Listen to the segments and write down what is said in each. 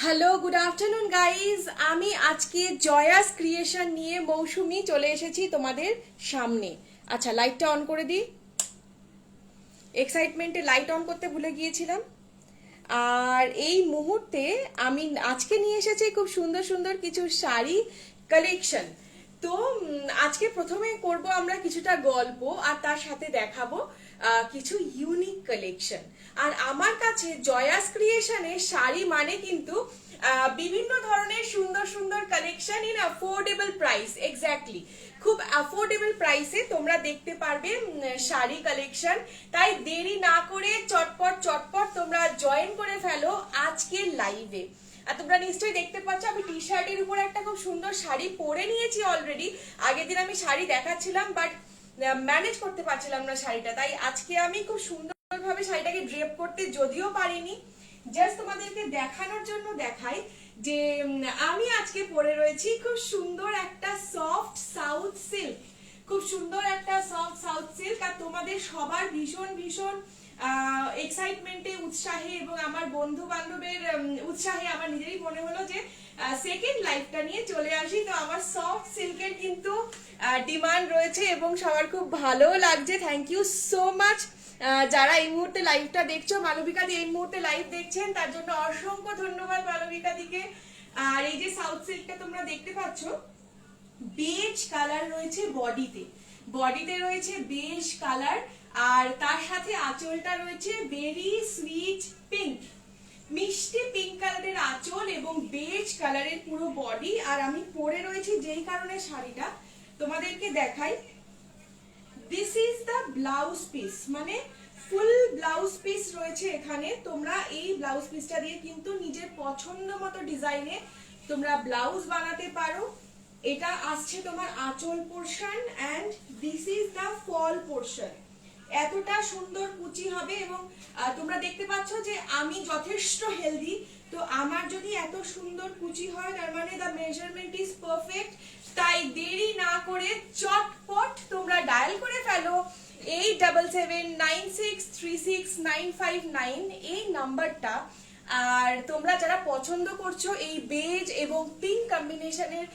Hello, good afternoon guys. আমি আজকে জয়াস creation নিয়ে মৌসুমি চলে এসেছি তোমাদের সামনে। আচ্ছা, লাইটটা অন করে দিই। এক্সাইটমেন্টে লাইট অন করতে ভুলে গিয়েছিলাম। আর এই মুহূর্তে আমি আজকে নিয়ে এসেছি খুব সুন্দর সুন্দর কিছু শাড়ি কালেকশন। তো আজকে প্রথমে করব আমরা কিছুটা গল্প, আর তার সাথে দেখাবো কিছু ইউনিক কালেকশন। আর আমার কাছে জয়াস ক্রিয়েশনের শাড়ি মানে কিন্তু বিভিন্ন ধরনের সুন্দর সুন্দর collection in affordable price. Exactly, খুব অ্যাফোর্ডেবল প্রাইসে তোমরা দেখতে পারবে শাড়ি কালেকশন। তাই দেরি না করে চটপট চটপট তোমরা জয়েন করে ফেলো আজকের লাইভে। আর তোমরা নিশ্চয়ই দেখতে পাচ্ছ আমি টি শার্টের উপর একটা খুব সুন্দর শাড়ি পরে নিয়েছি অলরেডি। আগের দিন আমি শাড়ি দেখাচ্ছিলাম, বাট ম্যানেজ করতে পারছিলাম না শাড়িটা, তাই আজকে আমি খুব সুন্দরভাবে শাড়িটাকে ড্রেপ করতে যদিও পারিনি, জাস্ট তোমাদেরকে দেখানোর জন্য দেখাই যে আমি আজকে পরে রয়েছি খুব সুন্দর একটা সফট সাউথ সিল্ক। খুব সুন্দর একটা সফট সাউথ সিল্ক। আর তোমাদের সবার ভীষণ ভীষণ এক্সাইটমেন্টে, উৎসাহে এবং আমার বন্ধু বান্ধবের উৎসাহে আমার নিজেরই মনে হলো যে সেকেন্ড লাইফটা নিয়ে চলে আসি। তো আমার সফট সিল্কের কিন্তু ডিমান্ড রয়েছে এবং সবার খুব ভালো লাগছে। থ্যাংক ইউ সো মাচ যারা এই মুহূর্তে লাইভটা দেখছো। মালবিকা দি এই মুহূর্তে লাইভ দেখছেন, তার জন্য অসংখ্য ধন্যবাদ মালবিকা দিকে। আর এই যে সাউথ সিল্কটা তোমরা দেখতে পাচ্ছ, বেজ কালার রয়েছে বডিতে। বডিতে রয়েছে বেজ কালার, আর তার সাথে আঁচলটা রয়েছে ভেরি সুইট পিঙ্ক, মিষ্টি পিঙ্ক কালারের আঁচল এবং বেজ কালারের পুরো বডি। আর আমি পরে রয়েছি যেই কারণে শাড়িটা তোমাদেরকে দেখাই, this is the blouse piece, মানে ফুল ব্লাউজ পিস রয়েছে এখানে। তোমরা এই ব্লাউজ পিসটা দিয়ে কিন্তু নিজের পছন্দ মতো ডিজাইনে তোমরা ব্লাউজ বানাতে পারো। এটা আসছে তোমার আঁচল portion, and this is the fall portion. এতটা সুন্দর কুচি হবে এবং তোমরা দেখতে পাচ্ছ যে আমি যথেষ্ট হেলদি। তো আমার যদি এত সুন্দর কুচি হয়, তার মানে দ্য মেজারমেন্ট ইজ পারফেক্ট। তাই দেরি না করে চটপট তোমরা ডায়াল করে ফেলো 8779636959 এই নাম্বারটা। আর তোমরা যারা পছন্দ করছো এই বেজ এবং পিঙ্ক কম্বিনেশনের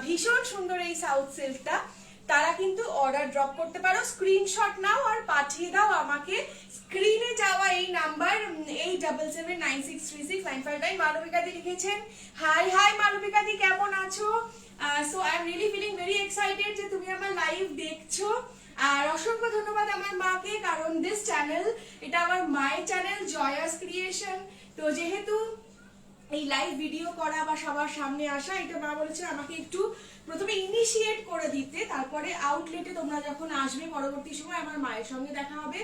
ভীষণ সুন্দর এই সাউথ সিল্কটা, তারা কিন্তু অর্ডার ড্রপ করতে পারো। স্ক্রিনশট নাও আর পাঠিয়ে দাও আমাকে স্ক্রিনে যাওয়া এই নাম্বার 8779636959। মালবিকা দি লিখেছেন, হাই হাই মালবিকা দি, কেমন আছো? So I am really feeling very excited যে তুমি আমার লাইভ দেখছো। আর অসংখ্য ধন্যবাদ আমার মাকে, কারণ দিস চ্যানেল, এটা আমার মায়ের চ্যানেল জয়াস ক্রিয়েশন। তো যেহেতু এই লাইভ ভিডিও করা বা সবার সামনে আসা, এটা মা বলেছে আমাকে একটু প্রথমে ইনিশিয়েট করে দিতে, তারপরে আউটলেটে তোমরা যখন আসবে পরবর্তী সময় আমার মায়ের সঙ্গে দেখা হবে।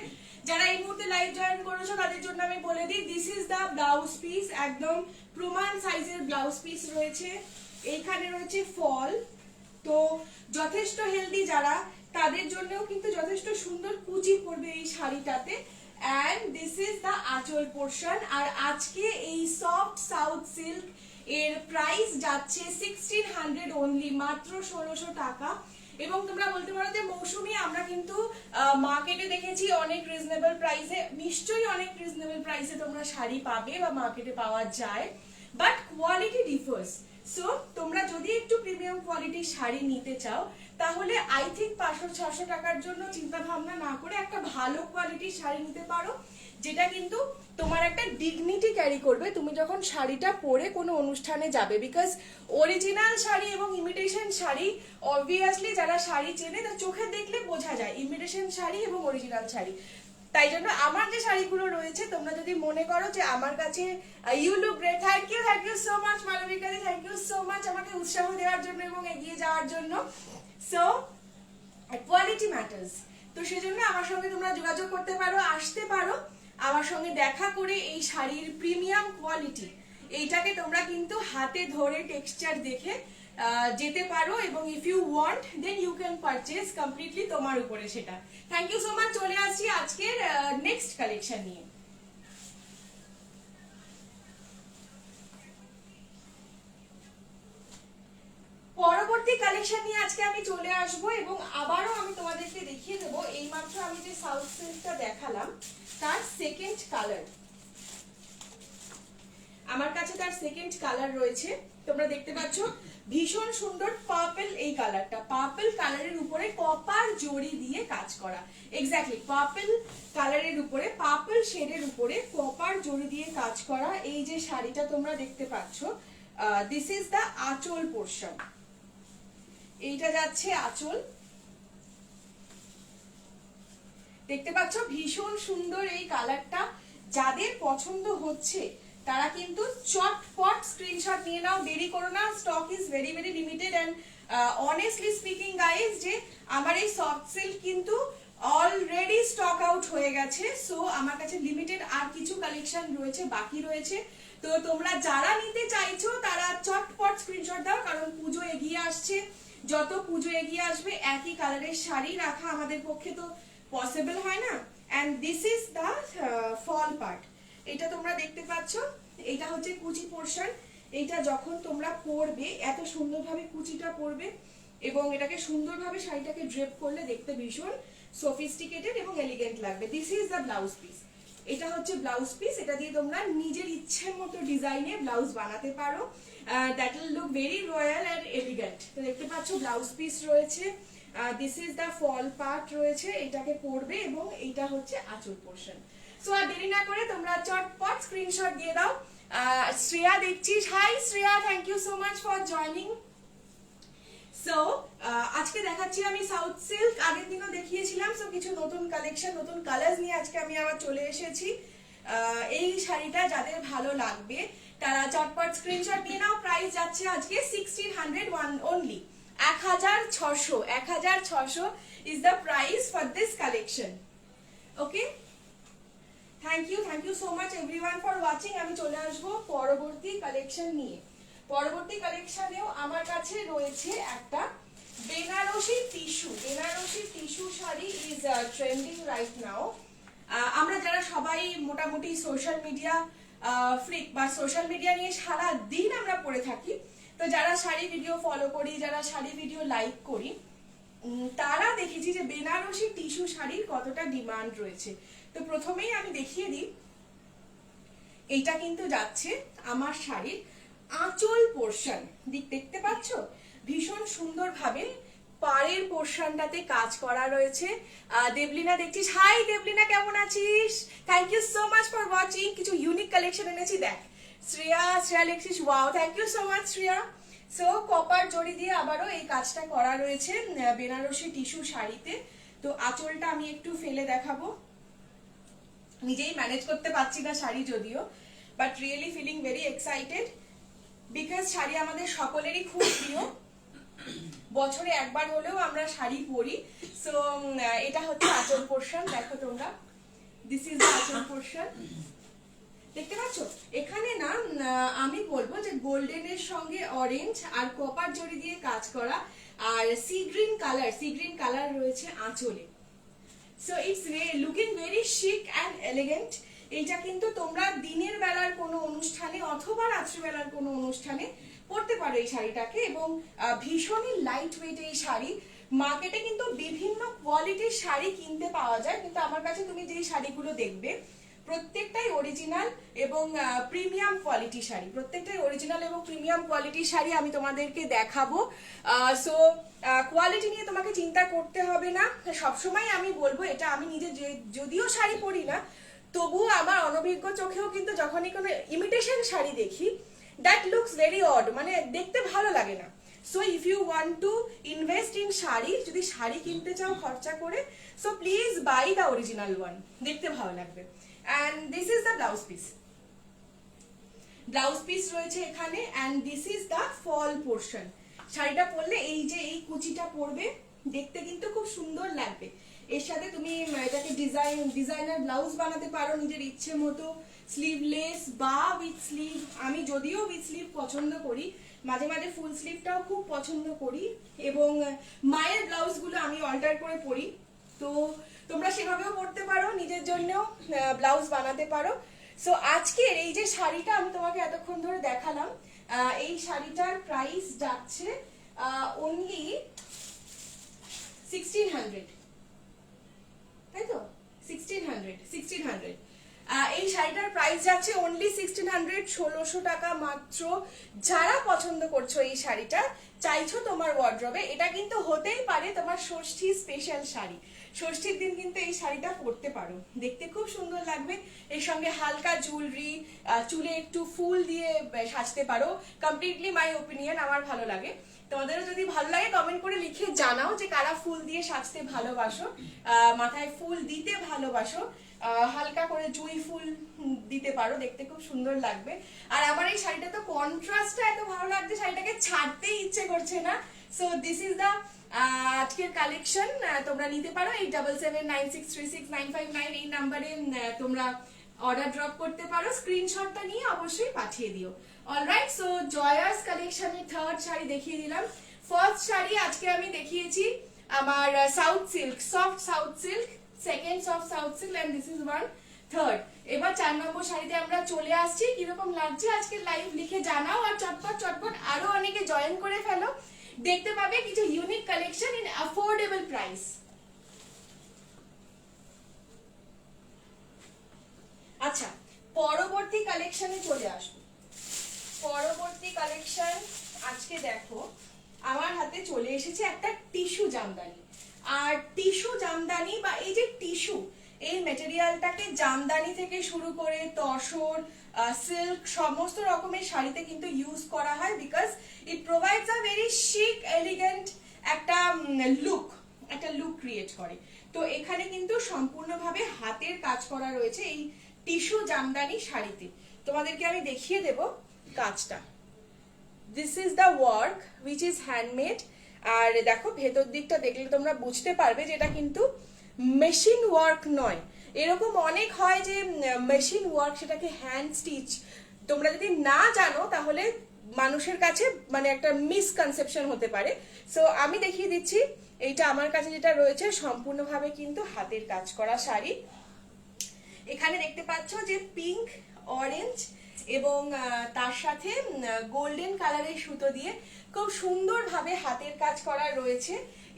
যারা এই মুহূর্তে লাইভ জয়েন করেছো তাদের জন্য আমি বলে দিই, this is the blouse piece. একদম প্রমাণ সাইজের ব্লাউজ পিস রয়েছে। এইখানে রয়েছে ফল। তো যথেষ্ট হেলদি যারা, তাদের জন্যও কিন্তু যথেষ্ট সুন্দর কুচি পড়বে এই শাড়িটাতে। and this is the আঁচল পোর্শন। আর আজকে এই সফট সাউথ সিল্ক এর প্রাইস যাচ্ছে 1600 অনলি, মাত্র 1600 টাকা। এবং তোমরা বলতে পারো যে মৌসুমি, আমরা কিন্তু মার্কেটে দেখেছি অনেক রিজনেবল প্রাইসে, নিশ্চয়ই অনেক রিজনেবল প্রাইসে তোমরা শাড়ি পাবে বা মার্কেটে পাওয়া যায়, বাট কোয়ালিটি ডিফার্স। সো তোমরা যদি একটু প্রিমিয়াম কোয়ালিটির শাড়ি নিতে চাও, তাহলে আই থিঙ্ক 500-600 টাকার জন্য চিন্তা ভাবনা না করে একটা ভালো কোয়ালিটির শাড়ি নিতে পারো, যেটা কিন্তু তোমার একটা ডিগনিটি ক্যারি করবে তুমি যখন শাড়িটা পরে কোনো অনুষ্ঠানে যাবে। বিকজ অরিজিনাল শাড়ি এবং ইমিটেশন শাড়ি, অবভিয়াসলি যারা শাড়ি চেনে তার চোখে দেখলে বোঝা যায় ইমিটেশন শাড়ি এবং অরিজিনাল শাড়ি। তাই জন্য আমার যে শাড়িগুলো রয়েছে, তোমরা যদি মনে করো যে আমার কাছে you look great, thank you so much Malabika দি, থ্যাংক ইউ সো মাচ আমাকে উৎসাহ দেওয়ার জন্য এবং এগিয়ে যাওয়ার জন্য। So quality matters. তো সেজন্য আমার সঙ্গে তোমরা যোগাযোগ করতে পারো, আসতে পারো, আমার সঙ্গে দেখা করে এই শাড়ির প্রিমিয়াম কোয়ালিটি এইটাকে তোমরা কিন্তু হাতে ধরে টেক্সচার দেখে যেতে পারো, এবং if you want then you can purchase, completely তোমার উপরে সেটা। Thank you so much. চলে আসছি আজকের নেক্সট কালেকশন নিয়ে। পরবর্তী কালেকশন নিয়ে আজকে আমি চলে আসবো, এবং আবারও আমি তোমাদেরকে দেখিয়ে দেবো এইমাত্র আমি যে সাউথ সিল্কটা দেখালাম তার সেকেন্ড কালার। আমার কাছে তার সেকেন্ড কালার রয়েছে, তোমরা দেখতে পাচ্ছ ভীষণ সুন্দর পার্পল। এই কালারটা পার্পল কালারের উপরে কপার জড়ি দিয়ে কাজ করা, এক্স্যাক্টলি পার্পল কালারের উপরে, পার্পল শেডের উপরে কপার জড়ি দিয়ে কাজ করা। এই যে শাড়িটা তোমরা দেখতে পাচ্ছ, this is the anchal portion. এইটা যাচ্ছে আঁচল, দেখতে পাচ্ছ ভীষণ সুন্দর এই কালারটা। যাদের পছন্দ হচ্ছে তারা কিন্তু চটপট স্ক্রিনশট নিয়ে নাও, দেরি করো না, stock is very very limited. And honestly speaking guys, যে আমার এই সফট সিল্ক কিন্তু অলরেডি স্টক আউট হয়ে গেছে। সো আমার কাছে লিমিটেড আর কিছু কালেকশন রয়েছে, বাকি রয়েছে। তো তোমরা যারা নিতে চাইছো তারা চটপট স্ক্রিনশট দাও, কারণ পুজো এগিয়ে আসছে। যত পুজো এগিয়ে আসবে একই কালারের শাড়ি রাখা আমাদের পক্ষে তো পসিবল হয় না। And this is the fall part. এটা তোমরা দেখতে পাচ্ছ, এটা হচ্ছে কুচি পোর্শন। এটা যখন তোমরা পরবে এত সুন্দরভাবে কুচিটা পরবে এবং এটাকে সুন্দরভাবে শাড়িটাকে ড্রেপ করলে দেখতে ভীষণ সফিস্টিকেটেড এবং এলিগেন্ট লাগবে। This is the blouse piece. এটা হচ্ছে ব্লাউজ পিস, এটা দিয়ে তোমরা নিজের ইচ্ছের মতো ডিজাইনে ব্লাউজ বানাতে পারো। That will look very royal and elegant. তো দেখতে পাচ্ছ ব্লাউজ পিস রয়েছে, this is the fall part রয়েছে, এটাকে পরবে এবং এইটা হচ্ছে আঁচল পোর্শন। সো আর দেরি না করে তোমরা চটপট স্ক্রিনশট দিয়ে দাও। শ্রেয়া দেখছিস, hi Shreya, thank you so much for joining. So আজকে দেখাচ্ছি আমি সাউথ সিল্ক, আগের দিনও দেখিয়েছিলাম। সো কিছু নতুন কালেকশন, নতুন কালার্স নিয়ে আজকে আমি আবার চলে এসেছি। এই শাড়িটা যাদের ভালো লাগবে তারা চটপট স্ক্রিনশট নিয়ে নাও। প্রাইস যাচ্ছে আজকে 1601 only, 1600 is the price for this collection. Okay, thank you so much everyone for watching. আমি চলে আসবো পরবর্তী কালেকশন নিয়ে। পরবর্তী কালেকশনেও আমার কাছে রয়েছে একটা Banarasi tissue. Banarasi tissue sari is trending right now. আমরা যারা সবাই মোটামুটি সোশ্যাল মিডিয়া ফ্রিক বা সোশ্যাল মিডিয়া নিয়ে সারা দিন আমরা পড়ে থাকি, তো যারা শাড়ি ভিডিও ফলো করি, যারা শাড়ি ভিডিও লাইক করি, তারা দেখেছি যে বেনারসি টিস্যু শাড়ির কতটা ডিমান্ড রয়েছে। তো প্রথমেই আমি দেখিয়ে দিই, এইটা কিন্তু যাচ্ছে আমার শাড়ির আঁচল পোর্শন। দেখতে পাচ্ছ ভীষণ সুন্দরভাবে পাড়ের পোর্শনটাতে কাজ করা রয়েছে। দেবলিনা দেখছিস, হাই দেবলিনা, কেমন আছিস? Thank you so much for watching. কিছু ইউনিক কালেকশন এনেছি দেখ। শ্রেয়া লেখছিস, wow, thank you so much Shreya. So copper zari দিয়ে আবারও এই কাজটা করা রয়েছে বেনারসি টিস্যু শাড়িতে। তো আঁচলটা আমি একটু ফেলে দেখাবো, নিজেই ম্যানেজ করতে পারছি না শাড়ি যদিও, but really feeling very excited because sari আমাদের সকলেরই খুব প্রিয়। বছরে একবার হলেও আমরা শাড়ি পরি। সো এটা হচ্ছে আঁচল পোর্শন, দেখো তোমরা, this is the anchal portion. দেখতে পাচ্ছ এখানে না আমি বলবো যে গোল্ডেনের সঙ্গে অরেঞ্জ আর কপার জড়ি দিয়ে কাজ করা, আর সি গ্রিন কালার রয়েছে আঁচলে। সো ইটস লুকিং ভেরি শিক অ্যান্ড এলিগেন্ট। এইটা কিন্তু তোমরা দিনের বেলার কোনো অনুষ্ঠানে অথবা রাত্রিবেলার কোনো অনুষ্ঠানে পরতে পারো এই শাড়িটাকে, এবং ভীষণই লাইট ওয়েট এই শাড়ি। মার্কেটে কিন্তু বিভিন্ন কোয়ালিটির শাড়ি কিনতে পাওয়া যায়, কিন্তু আমার কাছে তুমি যেই শাড়িগুলো দেখবে প্রত্যেকটাই অরিজিনাল এবং প্রিমিয়াম কোয়ালিটি শাড়ি। প্রত্যেকটাই অরিজিনাল এবং প্রিমিয়াম কোয়ালিটির শাড়ি আমি তোমাদেরকে দেখাবো। সো কোয়ালিটি নিয়ে তোমাকে চিন্তা করতে হবে না। সবসময় আমি বলবো, এটা আমি নিজে যদিও শাড়ি পরি না, তবুও আমার অনভিজ্ঞ চোখেও কিন্তু যখনই কোনো ইমিটেশন শাড়ি দেখি, দ্যাট লুকস ভেরি অড, মানে দেখতে ভালো লাগে না। So if you want to invest in sari, যদি শাড়ি কিনতে চাও খরচা করে, so please buy the original one, দেখতে ভালো লাগবে। And this is the blouse piece. Blouse piece রয়েছে এখানে, and this is the fall portion. শাড়িটা পরলে এই যে এই কুচিটা পরবে, দেখতে কিন্তু খুব সুন্দর লাগবে। এর সাথে তুমি এটাকে ডিজাইনার ব্লাউজ বানাতে পারো নিজের ইচ্ছে মতো, স্লিভলেস বা উইথ স্লিভ। আমি যদিও উইথ স্লিভ পছন্দ করি, মাঝে মাঝে ফুল স্লিভটাও খুব পছন্দ করি, এবং মায়ের ব্লাউজগুলো আমি অল্টার করে পরি। তো তোমরা সেভাবেও পরতে পারো, নিজের জন্যও ব্লাউজ বানাতে পারো। সো আজকের এই যে শাড়িটা আমি তোমাকে এতক্ষণ ধরে দেখালাম, এই শাড়িটার প্রাইস যাচ্ছে অনলি 1600, তাই তো? 1600 এই শাড়িটার প্রাইস যাচ্ছে অনলি 1600, 1600 টাকা মাত্র। যারা পছন্দ করছো এই শাড়িটা, চাইছো তোমার ওয়ার্ড্রবে, এটা কিন্তু হতেই পারে তোমার ষষ্ঠী স্পেশাল শাড়ি। ষষ্ঠীর দিন কিন্তু এই শাড়িটা পরতে পারো, দেখতে খুব সুন্দর লাগবে। এর সঙ্গে হালকা জুয়েলারি, চুলে একটু ফুল দিয়ে সাজতে পারো। কমপ্লিটলি মাই ওপিনিয়ন, আমার ভালো লাগে। তোমাদেরও যদি ভালো লাগে কমেন্ট করে লিখে জানাও যে কারা ফুল দিয়ে সাজতে ভালোবাসো, মাথায় ফুল দিতে ভালোবাসো। হালকা করে জুঁই ফুল দিতে পারো, দেখতে খুব সুন্দর লাগবে। আর আমার এই শাড়িটা তো কন্ট্রাস্টটা এত ভালো লাগছে, শাড়িটাকে ছাড়তেই ইচ্ছে করছে না। সো দিস ইজ দা আজকের কালেকশন। তোমরা নিতে পারো 8779636959 এই নাম্বারে তোমরা অর্ডার ড্রপ করতে পারো। স্ক্রিনশটটা নিয়ে অবশ্যই পাঠিয়ে দিও। অলরাইট, সো জয়াস কালেকশনের থার্ড শাড়ি দেখিয়ে দিলাম। ফার্স্ট শাড়ি আজকে আমি দেখিয়েছি আমার south silk, soft south silk, second soft south silk, and this is one third. এবার 4 নম্বর শাড়িতে আমরা চলে আসছি। কিরকম লাগছে আজকে লাইভ লিখে জানাও, আর চটপট চটপট আরো অনেকে জয়েন করে ফেলো। দেখতে পাবে কিছু unique collection in affordable price. আচ্ছা, পরবর্তী কালেকশনে চলে আসবো। পরবর্তী কালেকশন আজকে দেখো আমার হাতে চলে এসেছে একটা টিস্যু জামদানি। আর টিস্যু জামদানি বা এই যে টিস্যু, এই মেটেরিয়ালটাকে জামদানি থেকে শুরু করে তসর, সিল্ক, সমস্ত রকমের শাড়িতে কিন্তু ইউজ করা হয়, because it provides a very শিক এলিগেন্ট একটা লুক ক্রিয়েট করে। তো এখানে কিন্তু সম্পূর্ণভাবে হাতের কাজ করা রয়েছে এই টিস্যু জামদানি শাড়িতে। তোমাদেরকে আমি দেখিয়ে দেব কাজটা। This is the work which is handmade. আর দেখো ভেতর দিকটা দেখলে তোমরা বুঝতে পারবে যে এটা কিন্তু মেশিন ওয়ার্ক নয়। এরকম অনেক হয় যে মেশিন ওয়ার্ক, সেটাকে হ্যান্ড স্টিচ। তোমরা যদি না জানো তাহলে মানুষের কাছে মানে একটা মিসকনসেপশন হতে পারে। সো আমি দেখিয়ে দিচ্ছি, এইটা আমার কাছে যেটা রয়েছে সম্পূর্ণভাবে কিন্তু হাতের কাজ করা শাড়ি। এখানে দেখতে পাচ্ছ যে পিঙ্ক, অরেঞ্জ এবং তার সাথে গোল্ডেন কালারের সুতো দিয়ে খুব সুন্দরভাবে হাতের কাজ করা রয়েছে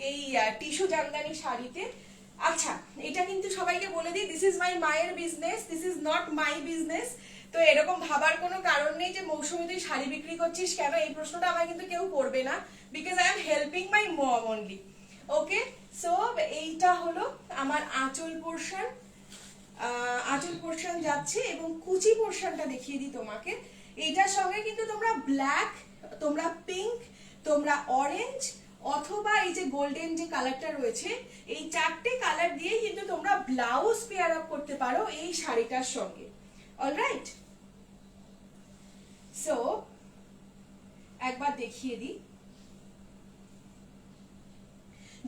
এই টিস্যু জামদানি শাড়িতে। আচ্ছা, এটা কিন্তু সবাইকে বলে দিই, দিস ইজ মাই মায়ের business, this is not my business. তো এরকম ভাবার কোনো কারণ নেই যে মৌসুমী তুই শাড়ি বিক্রি করছিস কেন, এই প্রশ্নটা আমার কিন্তু কেউ করবে না, because I am helping my mom only. Okay, so এইটা হলো আমার আঁচল পোর্শন। আঁচল পোর্শন যাচ্ছে এবং কুচি পোর্শনটা দেখিয়ে দিই তোমাকে। এইটার সঙ্গে কিন্তু তোমরা ব্ল্যাক, তোমরা পিঙ্ক, তোমরা অরেঞ্জ অথবা এই যে গোল্ডেন যে কালারটা রয়েছে, এই 4টে কালার দিয়ে কিন্তু তোমরা ব্লাউজ পেয়ার আপ করতে পারো এই শাড়িটার সঙ্গে। অলরাইট, সো একবার দেখিয়ে দিই।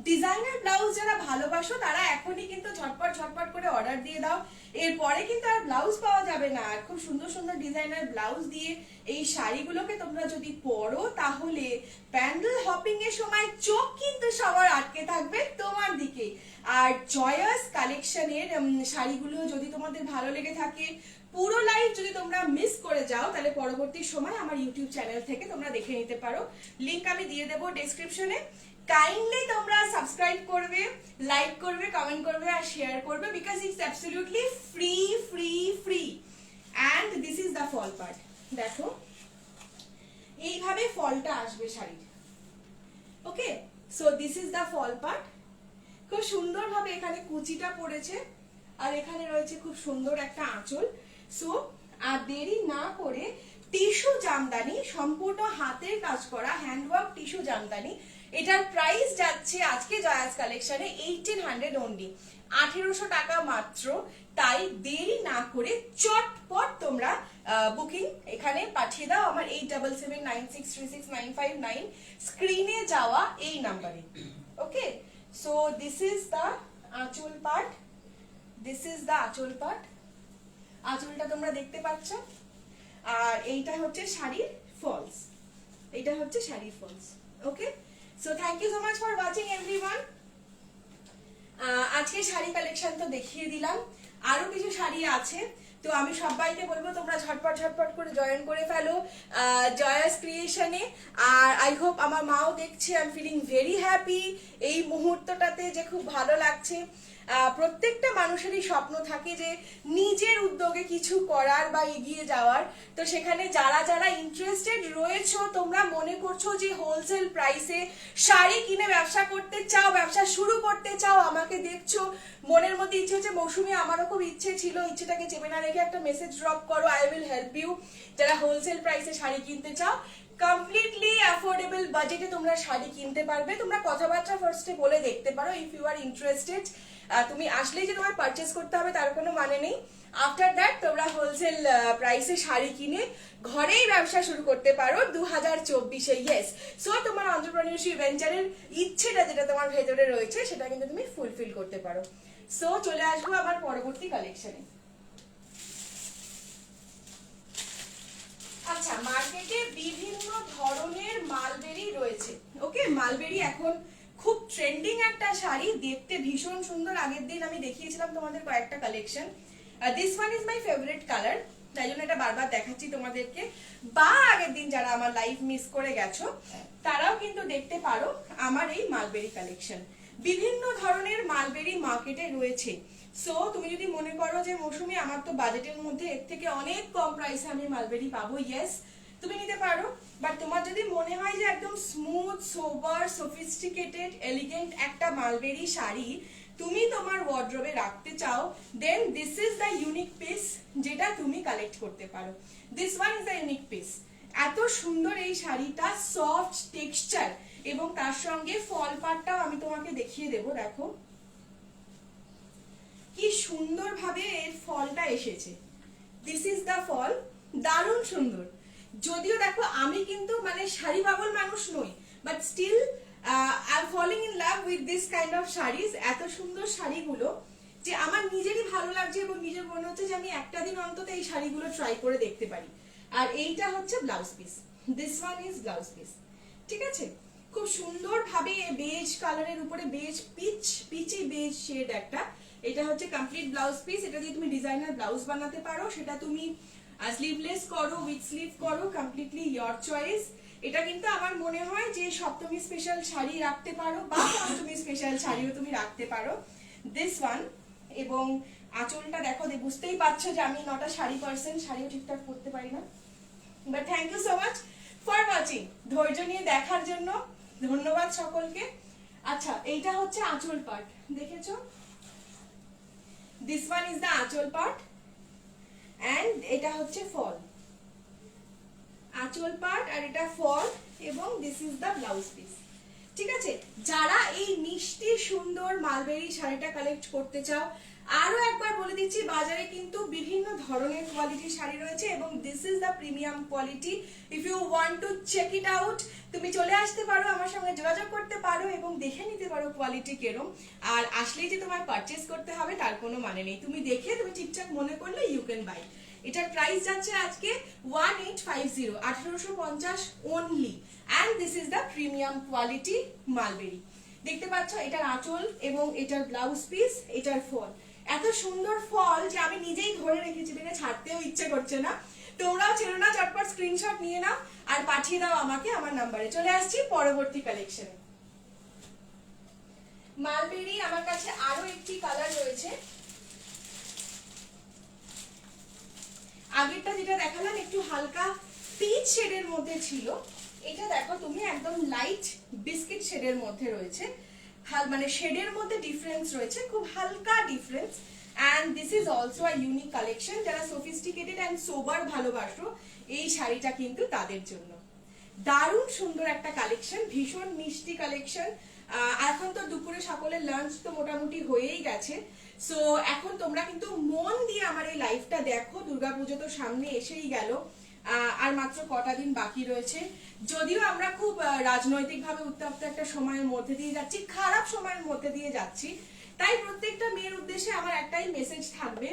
ডিজাইনার ব্লাউজ যারা ভালোবাসো তারা এখনই কিন্তু ঝটপট ঝটপট করে অর্ডার দিয়ে দাও, এরপরে কিন্তু আর ব্লাউজ পাওয়া যাবে না। আর খুব সুন্দর সুন্দর ডিজাইনার ব্লাউজ দিয়ে এই শাড়িগুলোকে তোমরা যদি পরো তাহলে প্যান্ডেল হপিং এর সময় চোখ কিন্তু সবার আটকে থাকবে তোমার দিকে। আর জয়াস কালেকশনের শাড়িগুলো যদি তোমাদের ভালো লেগে থাকে, পুরো লাইভ যদি তোমরা মিস করে যাও, তাহলে পরবর্তী সময় আমার ইউটিউব চ্যানেল থেকে তোমরা দেখে নিতে পারো। লিংক আমি দিয়ে দেবো ডেসক্রিপশনে। কাইন্ডলি তোমরা সাবস্ক্রাইব করবে, লাইক করবে, কমেন্ট করবে আর শেয়ার করবে, because it's absolutely free free free. And this is the fall part. দেখো এইভাবে ফলটা আসবে শাড়ির। Okay, so this is the fall part. খুব সুন্দরভাবে এখানে কুচিটা পড়েছে আর এখানে রয়েছে খুব সুন্দর একটা আঁচল। সো আর দেরি না করে টিস্যু জামদানি, সম্পূর্ণ হাতের কাজ করা হ্যান্ডওয়ার্ক টিস্যু জামদানি, এটার প্রাইস যাচ্ছে আজকে জয়াস কালেকশনে 1800 অনলি, 1800 টাকা মাত্র। তাই দেরি না করে চটপট তোমরা বুকিং এখানে পাঠিয়ে দাও আমার 8779636959 স্ক্রিনে যাওয়া এই নাম্বারে। ওকে, সো দিস ইজ দ্য আঁচল পার্ট, দিস ইজ দ্য আঁচল পার্ট। আঁচলটা তোমরা দেখতে পাচ্ছ, আর এইটা হচ্ছে শাড়ির ফলস, এইটা হচ্ছে শাড়ির falls. Okay, so thank you so much for watching everyone. আজকে শাড়ি কালেকশন তো দেখিয়ে দিলাম, আরো কিছু শাড়ি আছে, তো আমি সবাইকে বলবো তোমরা ঝটপট ঝটপট করে জয়েন করে ফেলো জয়াস ক্রিয়েশনে। আর আই হোপ আমার মাও দেখছে, I am feeling very happy এই মুহূর্তটাতে, যে খুব ভালো লাগছে। প্রত্যেকটা মানুষেরই স্বপ্ন থাকে যে নিজের উদ্যোগে কিছু করার বা এগিয়ে যাওয়ার। তো সেখানে যারা যারা ইন্টারেস্টেড রয়েছো, তোমরা মনে করছো যে হোলসেল প্রাইসে শাড়ি কিনে ব্যবসা করতে চাও, ব্যবসা শুরু করতে চাও, আমাকে দেখছো, মনের মধ্যে ইচ্ছে হচ্ছে মৌসুমি আমারও খুব ইচ্ছে ছিল, ইচ্ছেটাকে চেপে না রেখে একটা মেসেজ ড্রপ করো, আই উইল হেল্প ইউ। যারা হোলসেল প্রাইসে শাড়ি কিনতে চাও, কমপ্লিটলি অ্যাফোর্ডেবল বাজেটে তোমরা শাড়ি কিনতে পারবে। তোমরা কথাবার্তা ফার্স্টে বলে দেখতে পারো ইফ ইউ আর ইন্টারেস্টেড। তুমি আসলেই যে তোমার পারচেস করতে হবে তার কোনো মানে নেই। আফটার দ্যাট তোমরা হোলসেল প্রাইসে শাড়ি কিনে ঘরেই ব্যবসা শুরু করতে পারো 2024-এ। ইয়েস, সো তোমার এন্টারপ্রেনিউরশিপ ভেঞ্চারের ইচ্ছেটা যেটা তোমার ভেতরে রয়েছে সেটা কিন্তু তুমি ফুলফিল করতে পারো। সো চলে আসবো আমার পরবর্তী কালেকশনে। আচ্ছা, মার্কেটে বিভিন্ন ধরনের মালবেরি রয়েছে। ওকে, মালবেরি এখন খুব ট্রেন্ডিং একটা শাড়ি, দেখতে ভীষণ সুন্দর। আগের দিন আমি দেখিয়েছিলাম তোমাদের কয়েকটা collection. This one is my favourite colour, তাই জন্য এটা বারবার দেখাচ্ছি তোমাদেরকে। বা আগের দিন যারা আমার লাইভ মিস করে গেছো তারাও কিন্তু দেখতে পারো আমার এই মালবেরি কালেকশন। বিভিন্ন ধরনের মালবেরি মার্কেটে রয়েছে। সো তুমি যদি মনে করো যে মৌসুমি আমার তো বাজেটের মধ্যে এর থেকে অনেক কম প্রাইসে আমি মালবেরি পাবো, ইয়েস তুমি নিতে পারো। বাট তোমার যদি মনে হয় যে একদম স্মুথ, সোবার, সফিস্টিকেটেড, এলিগেন্ট একটা মালবেরি শাড়ি তুমি তোমার ওয়ার্ড্রোবে রাখতে চাও, then this is the unique piece যেটা তুমি কালেক্ট করতে পারো। This one is the unique piece. এত সুন্দর এই শাড়িটা, সফট টেক্সচার, এবং তার সঙ্গে ফল পাটটাও আমি তোমাকে দেখিয়ে দেবো। দেখো কি সুন্দর ভাবে এর ফলটা এসেছে। দিস ইজ দ্য ফল, দারুণ সুন্দর। যদিও দেখো আমি কিন্তু মানে শাড়ি পাগল মানুষ নই, but still I am falling in love with this kind of saris. এত সুন্দর শাড়িগুলো যে আমার নিজেরই ভালো লাগছে এবং নিজের মনে হচ্ছে যে আমি একটা দিন অন্তত এই শাড়িগুলো ট্রাই করে দেখতে পারি। আর এইটা হচ্ছে blouse piece, this one is blouse piece. ঠিক আছে, খুব সুন্দর ভাবে বেজ কালারের উপরে বেজ পিচি বেজ শেড একটা, এটা হচ্ছে কমপ্লিট ব্লাউজ পিস। এটা দিয়ে তুমি ডিজাইনার ব্লাউজ বানাতে পারো, সেটা তুমি স্লিভলেস করো, উইথ স্লিভ করো, কমপ্লিটলি ইয়োর চয়েস। এটা কিন্তু আমার মনে হয় যে সপ্তমী স্পেশাল শাড়ি রাখতে পারো বা পঞ্চমী স্পেশাল শাড়িও তুমি রাখতে পারো, দিস ওয়ান। এবং আঁচলটা দেখো, বুঝতেই পারছো যে আমি নটা শাড়ি পার্সন, শাড়িও ঠিকঠাক পরতে পারি না। But thank you so much for watching, ধৈর্য নিয়ে দেখার জন্য ধন্যবাদ সকলকে। আচ্ছা, এইটা হচ্ছে আঁচল পার্ট, দেখেছো? দিস ওয়ান ইজ দ্য আঁচল পার্ট এন্ড এটা হচ্ছে ফল। আঁচল পার্ট আর এটা ফল, এবং this is the blouse piece. ঠিক আছে, যারা এই মিষ্টি সুন্দর মালবেরি শাড়িটা কালেক্ট করতে চাও, আরো একবার বলে দিচ্ছি বাজারে কিন্তু বিভিন্ন ধরনের কোয়ালিটির শাড়ি রয়েছে এবং this is the premium quality. If you want to check it out, তুমি চলে আসতে পারো, আমার সঙ্গে যোগাযোগ করতে পারো এবং দেখে নিতে পারো কোয়ালিটি কেরম। আর আসলেই যে তোমার পারচেস করতে হবে তার কোনো মানে নেই, তুমি দেখে তুমি ঠিকঠাক মনে করলে ইউ ক্যান বাই। এটার প্রাইস যাচ্ছে আজকে 1850, 1850 only. And this is the premium quality mulberry. দেখতে পাচ্ছ এটার আঁচল এবং এটার ব্লাউজ পিস, এটার ফল। এত সুন্দর ফল যে আমি নিজেই ধরে রেখেছি, দেখে ছাড়তেও ইচ্ছে করছে না। তোমরাও ছেড়ো না, চটপট স্ক্রিনশট নিয়ে নাও আর পাঠিয়ে দাও আমাকে আমার নাম্বারে। চলে আসছি পরবর্তী কালেকশনে। মালবেরি আমার কাছে আরো একটি কালার রয়েছে। আগেরটা যেটা দেখালাম একটু হালকা পিচ শেডের মধ্যে ছিল, এটা দেখো তুমি একদম লাইট বিস্কিট শেডের মধ্যে রয়েছে। মানে শেডের মধ্যে ডিফারেন্স রয়েছে, খুব হালকা difference. And this is also a unique collection. যারা সফিস্টিকেটেড এন্ড সোবার ভালোবাসো এই শাড়িটা কিন্তু তাদের জন্য। দারুণ সুন্দর একটা কালেকশন, ভীষণ মিষ্টি কালেকশন। এখন তো দুপুরে সকলের লাঞ্চ তো মোটামুটি হয়েই গেছে। সো এখন তোমরা কিন্তু মন দিয়ে আমার এই লাইভটা দেখো। দুর্গাপুজো তো সামনে এসেই গেল, আর মাত্র কটা দিন বাকি রয়েছে। যদিও আমরা খুব রাজনৈতিকভাবে উত্তপ্ত একটা সময়ের মধ্যে দিয়ে যাচ্ছি, খারাপ সময়ের মধ্যে দিয়ে যাচ্ছি, তাই প্রত্যেকটা মেয়ের উদ্দেশ্যে আমার একটাই মেসেজ থাকবে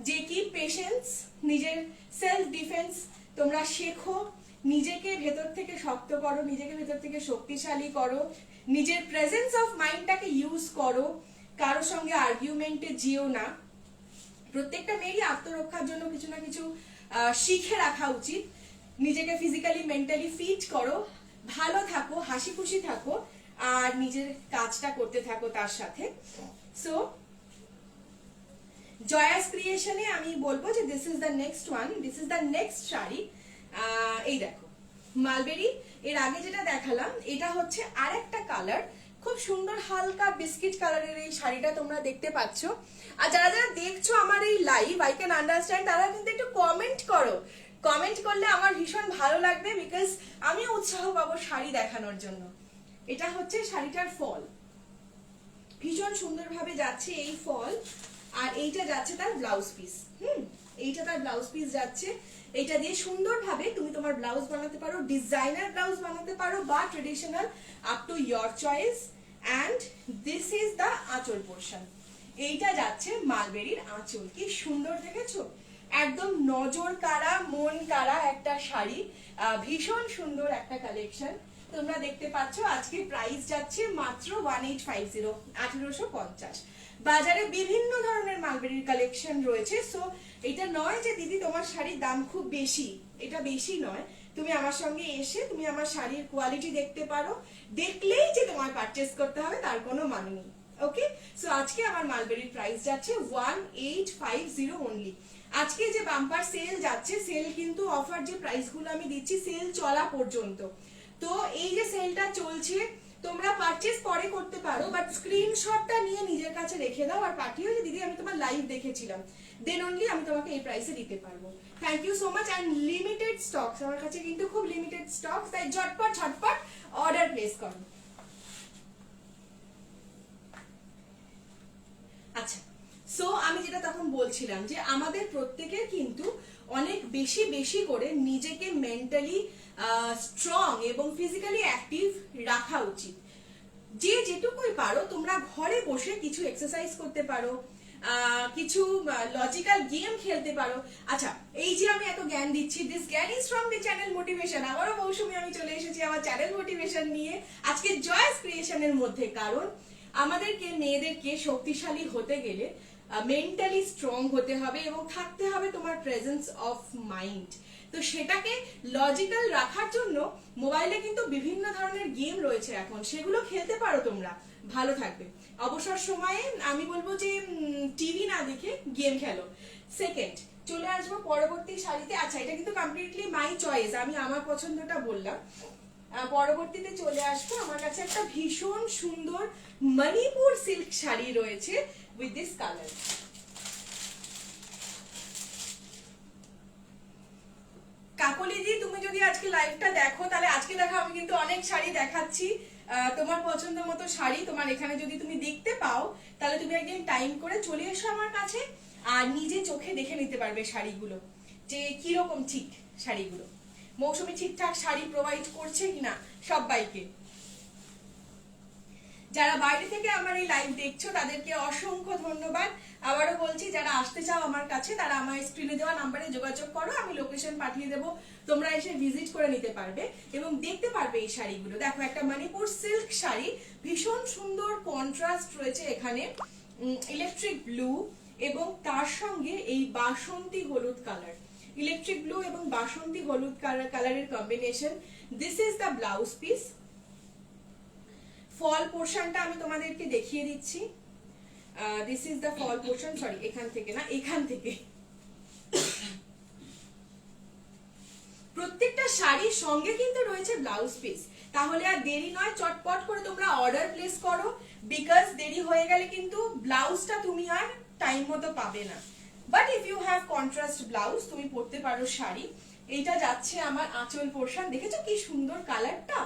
যে কি পেশেন্স, নিজের সেলফ ডিফেন্স তোমরা শেখো, নিজেকে ভেতর থেকে শক্ত করো, নিজেকে ভেতর থেকে শক্তিশালী করো, নিজের প্রেজেন্স অফ মাইন্ডটাকে ইউজ করো, কারোর সঙ্গে আর্গুমেন্টে যেও না। প্রত্যেকটা মেয়েরই আত্মরক্ষার জন্য কিছু না কিছু শিখে রাখা উচিত। নিজেকে ফিজিক্যালি মেন্টালি ফিট করো, ভালো থাকো, হাসি খুশি থাকো, আর নিজের কাজটা করতে থাকো তার সাথে। সো জয়াস ক্রিয়েশনে আমি বলবো যে this is the next one, this is the next sari. এই দেখো মালবেরি, এর আগে যেটা দেখালাম এটা হচ্ছে আরেকটা কালার, খুব সুন্দর হালকা বিস্কিট কালারের এই শাড়িটা তোমরা দেখতে পাচ্ছ। আর যারা যারা দেখছো আমার এই লাইভ, আই ক্যান আন্ডারস্ট্যান্ড, তারা কিন্তু একটু কমেন্ট করো। কমেন্ট করলে আমার ভীষণ ভালো লাগবে, বিকজ আমিও উৎসাহ পাবো শাড়ি দেখানোর জন্য। এটা হচ্ছে শাড়িটার ফল, ভীষণ সুন্দরভাবে যাচ্ছে এই ফল। আর এইটা যাচ্ছে তার ব্লাউজ পিস। এইটা তার ব্লাউজ পিস যাচ্ছে। এইটা দিয়ে সুন্দরভাবে তুমি তোমার ব্লাউজ বানাতে পারো, ডিজাইনার ব্লাউজ বানাতে পারো বা traditional, up to your choice. And this is the anchal portion. এইটা যাচ্ছে মালবেরির আঁচল। কি সুন্দর দেখেছো, একদম নজর কাড়া, মন কাড়া একটা শাড়ি, ভীষণ সুন্দর একটা কালেকশন। তোমরা দেখতে পাচ্ছ আজকে প্রাইস যাচ্ছে মাত্র 1850, 1850। বাজারে বিভিন্ন ধরনের মালবেরির কালেকশন রয়েছে। সো এটা নয় যে দিদি তোমার শাড়ির দাম খুব বেশি, এটা বেশি নয়। তুমি আমার সঙ্গে এসে তুমি আমার শাড়ির কোয়ালিটি দেখতে পারো, দেখলেই যে তোমার পারচেস করতে হবে তার কোনো মানে নেই। ওকে, সো আজকে আমার মালবেরির প্রাইস যাচ্ছে 1850 অনলি। আজকে যে বাম্পার সেল যাচ্ছে, সেল কিন্তু অফার যে প্রাইসগুলো আমি দিচ্ছি সেল চলা পর্যন্ত। তো এই যে সেলটা চলছে, তোমরা পারচেস পরে করতে পারো, বাট স্ক্রিনশটটা নিয়ে নিজের কাছে রেখে দাও আর পাঠিও যে দিদি আমি তোমার লাইভ দেখেছিলাম, দেন অনলি আমি তোমাকে এই প্রাইসে দিতে পারবো। Thank you so much. And limited stocks, আমার কাছে কিন্তু খুব লিমিটেড স্টকস, তাই ঝটপট ঝটপট অর্ডার প্লেস করো। আচ্ছা, সো আমি যেটা তখন বলছিলাম যে আমাদের প্রত্যেকের কিন্তু অনেক বেশি বেশি করে নিজেকে মেন্টালি স্ট্রং এবং ফিজিক্যালি অ্যাক্টিভ রাখা উচিত। যে যেটুকুই পারো তোমরা ঘরে বসে কিছু এক্সারসাইজ করতে পারো, কিছু লজিক্যাল গেম খেলতে পারো। আচ্ছা, এই যে আমি এত জ্ঞান দিচ্ছি, দিস জ্ঞান is from the channel motivation. আবারও মৌসুমী আমি চলে এসেছি আমার চ্যানেল মোটিভেশন নিয়ে আজকে জয়েস ক্রিয়েশনের মধ্যে। কারণ আমাদেরকে মেয়েদেরকে শক্তিশালী হতে গেলে মেন্টালি স্ট্রং হতে হবে এবং থাকতে হবে তোমার প্রেজেন্স অফ মাইন্ড। তো সেটাকে লজিক্যাল রাখার জন্য মোবাইলে কিন্তু বিভিন্ন ধরনের গেম রয়েছে এখন, সেগুলো খেলতে পারো তোমরা, ভালো থাকবে। অবসর সময়ে আমি বলবো যে টিভি না দেখে গেম খেলো। সেকেন্ড, চলে আসবো পরবর্তী শাড়িতে। আচ্ছা, এটা কিন্তু কমপ্লিটলি মাই চয়েস, আমি আমার পছন্দটা বললাম। পরবর্তীতে চলে আসবো, আমার কাছে একটা ভীষণ সুন্দর মণিপুর সিল্ক শাড়ি রয়েছে উইথ দিস কালার। কাকলিদি, তুমি যদি আজকে লাইভটা দেখো তাহলে আজকে দেখো আমি কিন্তু অনেক শাড়ি দেখাচ্ছি, তোমার পছন্দ মতো শাড়ি তোমার এখানে যদি তুমি দেখতে পাও তাহলে তুমি একদিন টাইম করে চলে এসো আমার কাছে আর নিজে চোখে দেখে নিতে পারবে শাড়িগুলো যে কিরকম ঠিক শাড়িগুলো। মৌসুমী ঠিকঠাক শাড়ি প্রোভাইড করছে কিনা সবাইকে। যারা বাইরে থেকে আমার এই লাইভ দেখছো তাদেরকে অসংখ্য ধন্যবাদ। আবারও বলছি, যারা আসতে চাও আমার কাছে তারা আমার স্ক্রিনে দেওয়া নাম্বারে যোগাযোগ করো, আমি লোকেশন পাঠিয়ে দেবো, তোমরা এসে ভিজিট করে নিতে পারবে এবং দেখতে পারবে এই শাড়িগুলো। দেখো, একটা মণিপুর সিল্ক শাড়ি, ভীষণ সুন্দর কন্ট্রাস্ট রয়েছে এখানে, ইলেকট্রিক ব্লু এবং তার সঙ্গে এই বাসন্তী হলুদ কালার, ইলেকট্রিক ব্লু এবং বাসন্তী হলুদ কালারের combination. This is the blouse piece. Fall পোর্শনটা আমি তোমাদেরকে দেখিয়ে দিচ্ছি। This is the fall portion, sorry এখান থেকে না, এখান থেকে। প্রত্যেকটা শাড়ির সঙ্গে কিন্তু রয়েছে ব্লাউজ পিস। তাহলে আর দেরি নয়, চটপট করে তোমরা অর্ডার প্লেস করো, বিকজ দেরি হয়ে গেলে কিন্তু ব্লাউজটা তুমি আর টাইম মতো পাবে না। But if you have contrast blouse, তুমি পরতে পারো শাড়ি। এইটা যাচ্ছে আমার আঁচল পোর্শন। দেখেছো কি সুন্দর কালারটা,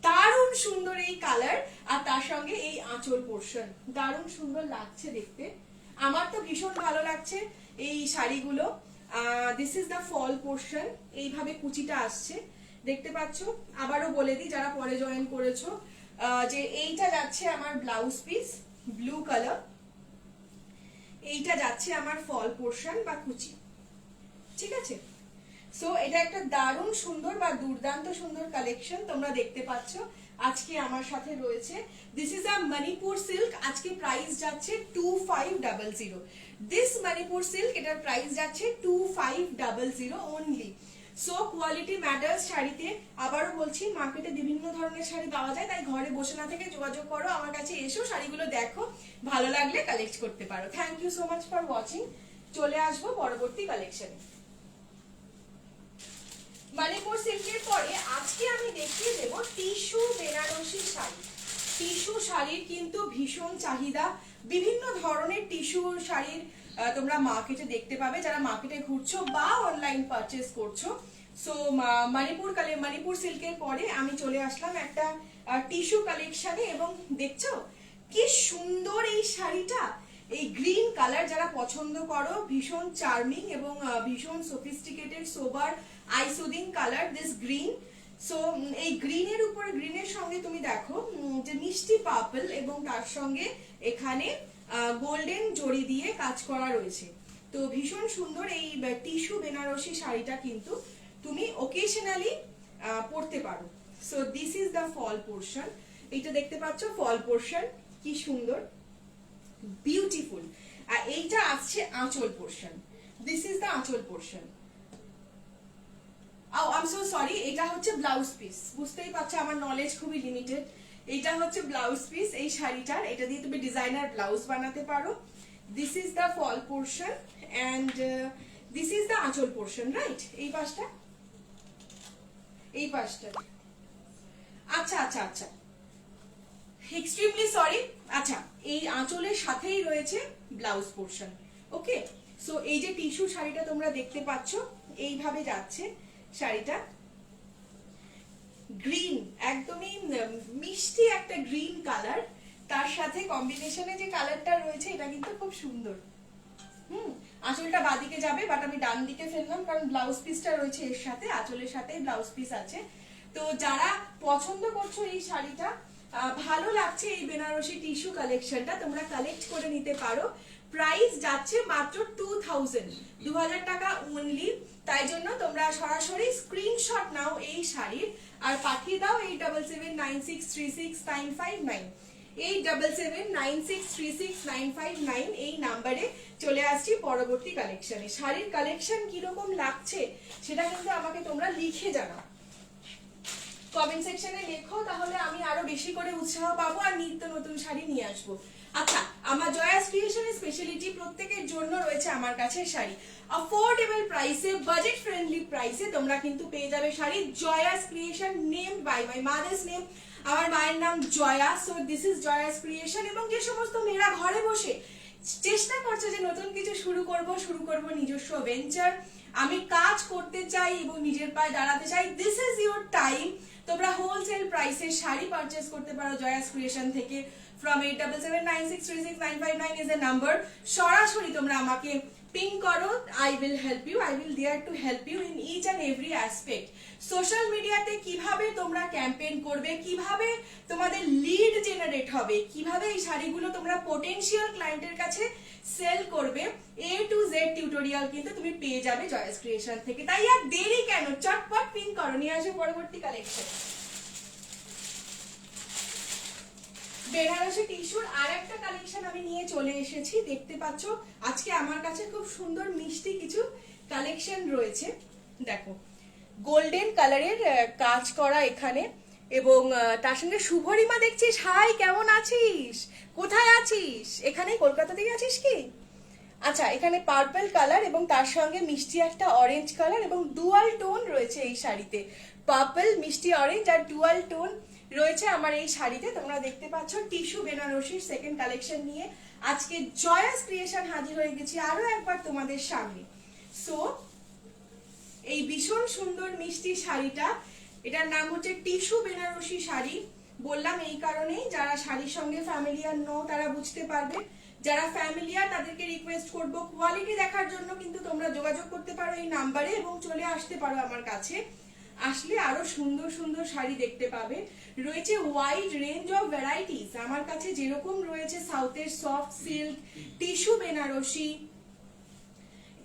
দারুণ সুন্দর এই কালার, আর তার সঙ্গে এই আঁচল পোর্শন দারুণ সুন্দর লাগছে দেখতে। আমার তো ভীষণ ভালো লাগছে এই শাড়িগুলো। This is the fall portion, এইভাবে কুচিটা আসছে দেখতে পাচ্ছ। আবারও বলে দিই যারা পরে জয়েন করেছো, যে এইটা যাচ্ছে আমার ব্লাউজ পিস ব্লু কালার, এইটা যাচ্ছে আমার ফল পোর্শন বা কুচি, ঠিক আছে। সো এটা একটা দারুণ সুন্দর বা দুর্দান্ত সুন্দর কালেকশন তোমরা দেখতে পাচ্ছ আজকে আমার সাথে রয়েছে। This is a Manipur silk, আজকে প্রাইস যাচ্ছে 2500। দিস মণিপুর সিল্ক, এটার প্রাইস যাচ্ছে 2500 অনলি। সো কোয়ালিটি ম্যাটার্স শাড়িতে। আবারও বলছি, মার্কেটে বিভিন্ন ধরনের শাড়ি পাওয়া যায়, তাই ঘরে বসে না থেকে যোগাযোগ করো, আমার কাছে এসো, শাড়িগুলো দেখো, ভালো লাগলে কালেক্ট করতে পারো। Thank you so much for watching. চলে আসবো পরবর্তী কালেকশনে। মণিপুর সিল্কের পরে আজকে আমি দেখিয়ে দেব টিস্যু বেনারসি শাড়ি। টিস্যু শাড়ির কিন্তু ভীষণ চাহিদা। বিভিন্ন ধরনের টিস্যু শাড়ির তোমরা মার্কেটে দেখতে পাবে, যারা মার্কেটে ঘুরছো বা অনলাইন পারচেজ করছো। সো মণিপুর সিল্কের পরে আমি চলে আসলাম একটা টিস্যু কালেকশনে, এবং দেখছো কি সুন্দর এই শাড়িটা। এই গ্রিন কালার যারা পছন্দ করো, ভীষণ চার্মিং এবং ভীষণ sophisticated sober eye soothing colour this green. So এই গ্রিনের উপরে, গ্রিনের সঙ্গে তুমি দেখো যে মিষ্টি পার্পল, এবং তার সঙ্গে এখানে গোল্ডেন জড়ি দিয়ে কাজ করা রয়েছে। তো ভীষণ সুন্দর এই টিস্যু বেনারসি শাড়িটা কিন্তু তুমি ওকেশনালি পরতে পারো। So this is the fall portion. এটা দেখতে পাচ্ছ ফল পোর্শন, কি সুন্দর, বিউটিফুল। আর এইটা আসছে আঁচল portion. This is the anchal portion. I so sorry, এটা হচ্ছে ব্লাউজ পিস। বুঝতেই পারছো আমার নলেজ খুবই লিমিটেড। এটা হচ্ছে ব্লাউজ পিস এই শাড়িটার, এটা দিয়ে তুমি ডিজাইনার ব্লাউজ বানাতে পারো। This is the fall portion and this is the anchal portion, right? এই পাশটা, এই পাশটা। আচ্ছা আচ্ছা আচ্ছা, এক্সট্রিমলি সরি। আচ্ছা, এই আঁচলের সাথেই রয়েছে ব্লাউজ পোর্শন। ওকে, সো এই যে টিস্যু শাড়িটা তোমরা দেখতে পাচ্ছ, এইভাবে যাচ্ছে শাড়িটা। গ্রিন, একদমই মিষ্টি একটা গ্রিন কালার, তার সাথে কম্বিনেশনে যে কালারটা রয়েছে এটা কিন্তু খুব সুন্দর। আঁচলটা বাদিকে যাবে, বাট আমি ডান দিকে ফেললাম কারণ ব্লাউজ পিসটা রয়েছে এর সাথে, আঁচলের সাথে ব্লাউজ পিস আছে। তো যারা পছন্দ করছো এই শাড়িটা, ভালো লাগছে এই বেনারসি টিস্যু কালেকশনটা, তোমরা কালেক্ট করে নিতে পারো। প্রাইস যাচ্ছে মাত্র 2000 টাকা অনলি। তাই জন্য তোমরা সরাসরি স্ক্রিনশট নাও এই শাড়ির, আর পাঠিয়ে দাও 8779636959, 8779636959 এই নাম্বারে। চলে আসছি পরবর্তী কালেকশনে। শাড়ির কালেকশন কিরকম লাগছে সেটা কিন্তু আমাকে তোমরা লিখে জানাও, কমেন্ট সেকশনে লেখো, তাহলে আমি আরো বেশি করে উৎসাহ পাবো আর নিত্য নতুন শাড়ি নিয়ে আসবো। আচ্ছা, আমার জয়াস ক্রিয়েশনের স্পেশালিটি, প্রত্যেকের জন্য রয়েছে আমার কাছে শাড়ি অফোর্ডেবল প্রাইসে, বাজেট ফ্রেন্ডলি প্রাইসে তোমরা কিন্তু পেয়ে যাবে sari. Jaya's creation, named by my mother's name, আমার মায়ের নাম Jaya. So this is Jaya's creation. এবং যে সমস্ত মেয়েরা ঘরে বসে চেষ্টা করছে যে নতুন কিছু শুরু করব নিজস্ব ভেঞ্চার, আমি কাজ করতে চাই এবং নিজের পায়ে দাঁড়াতে চাই, দিস ইজ ইউর টাইম। তোমরা হোলসেল প্রাইসে শাড়ি পারচেজ করতে পারো জয়াস ক্রিয়েশন থেকে। from 8779636959 is a number. সরাসরি তোমরা আমাকে পিং করো, I will help you, I will there to help you in each and every aspect. Social মিডিয়াতে কিভাবে তোমরা ক্যাম্পেইন করবে, কিভাবে তোমাদের লিড জেনারেট হবে, কিভাবে এই শাড়িগুলো তোমরা পটেনশিয়াল ক্লায়েন্টের কাছে সেল করবে, A to Z টিউটোরিয়াল কিন্তু তুমি পেয়ে যাবে জয়াস ক্রিয়েশন থেকে। তাই আর দেরি কেন, চটপট পিং করো, নিয়ে আসো পরবর্তী কালেকশন। বেনারসি টিস্যুর আর একটা কালেকশন আমি নিয়ে চলে এসেছি। দেখতে পাচ্ছ আজকে আমার কাছে খুব সুন্দর মিষ্টি কিছু কালেকশন রয়েছে। দেখো, গোল্ডেন কালারের কাজ করা এখানে, এবং তার সঙ্গে শুভরিমা দেখছিস, হাই কেমন আছিস, কোথায় আছিস, এখানে কলকাতাতেই আছিস কি? আচ্ছা, এখানে পার্পল কালার এবং তার সঙ্গে মিষ্টি একটা অরেঞ্জ কালার, এবং ডুয়াল টোন রয়েছে এই শাড়িতে। পার্পল, মিষ্টি অরেঞ্জ আর ডুয়াল টোন রয়েছে আমার এই শাড়িতে। তোমরা দেখতে পাচ্ছ টিস্যু বেনারসির সেকেন্ড কালেকশন নিয়ে আজকে জয়াস ক্রিয়েশন হাজির হয়ে গেছি আরো একবার তোমাদের সামনে। সো এই ভীষণ সুন্দর মিষ্টি শাড়িটা, এটার নাম হচ্ছে টিস্যু বেনারসি শাড়ি। বললাম এই কারণেই, যারা শাড়ির সঙ্গে ফ্যামিলিয়ার নো তারা বুঝতে পারবে, যারা ফ্যামিলিয়ার তাদেরকে রিকোয়েস্ট করবো কোয়ালিটি দেখার জন্য কিন্তু তোমরা যোগাযোগ করতে পারো এই নাম্বারে, এবং চলে আসতে পারো আমার কাছে। আসলে আরো সুন্দর সুন্দর শাড়ি দেখতে পাবে। রয়েছে ওয়াইড রেঞ্জ অফ ভ্যারাইটিস আমার কাছে, যেরকম রয়েছে সাউথের সফট সিল্ক, টিস্যু বেনারসি,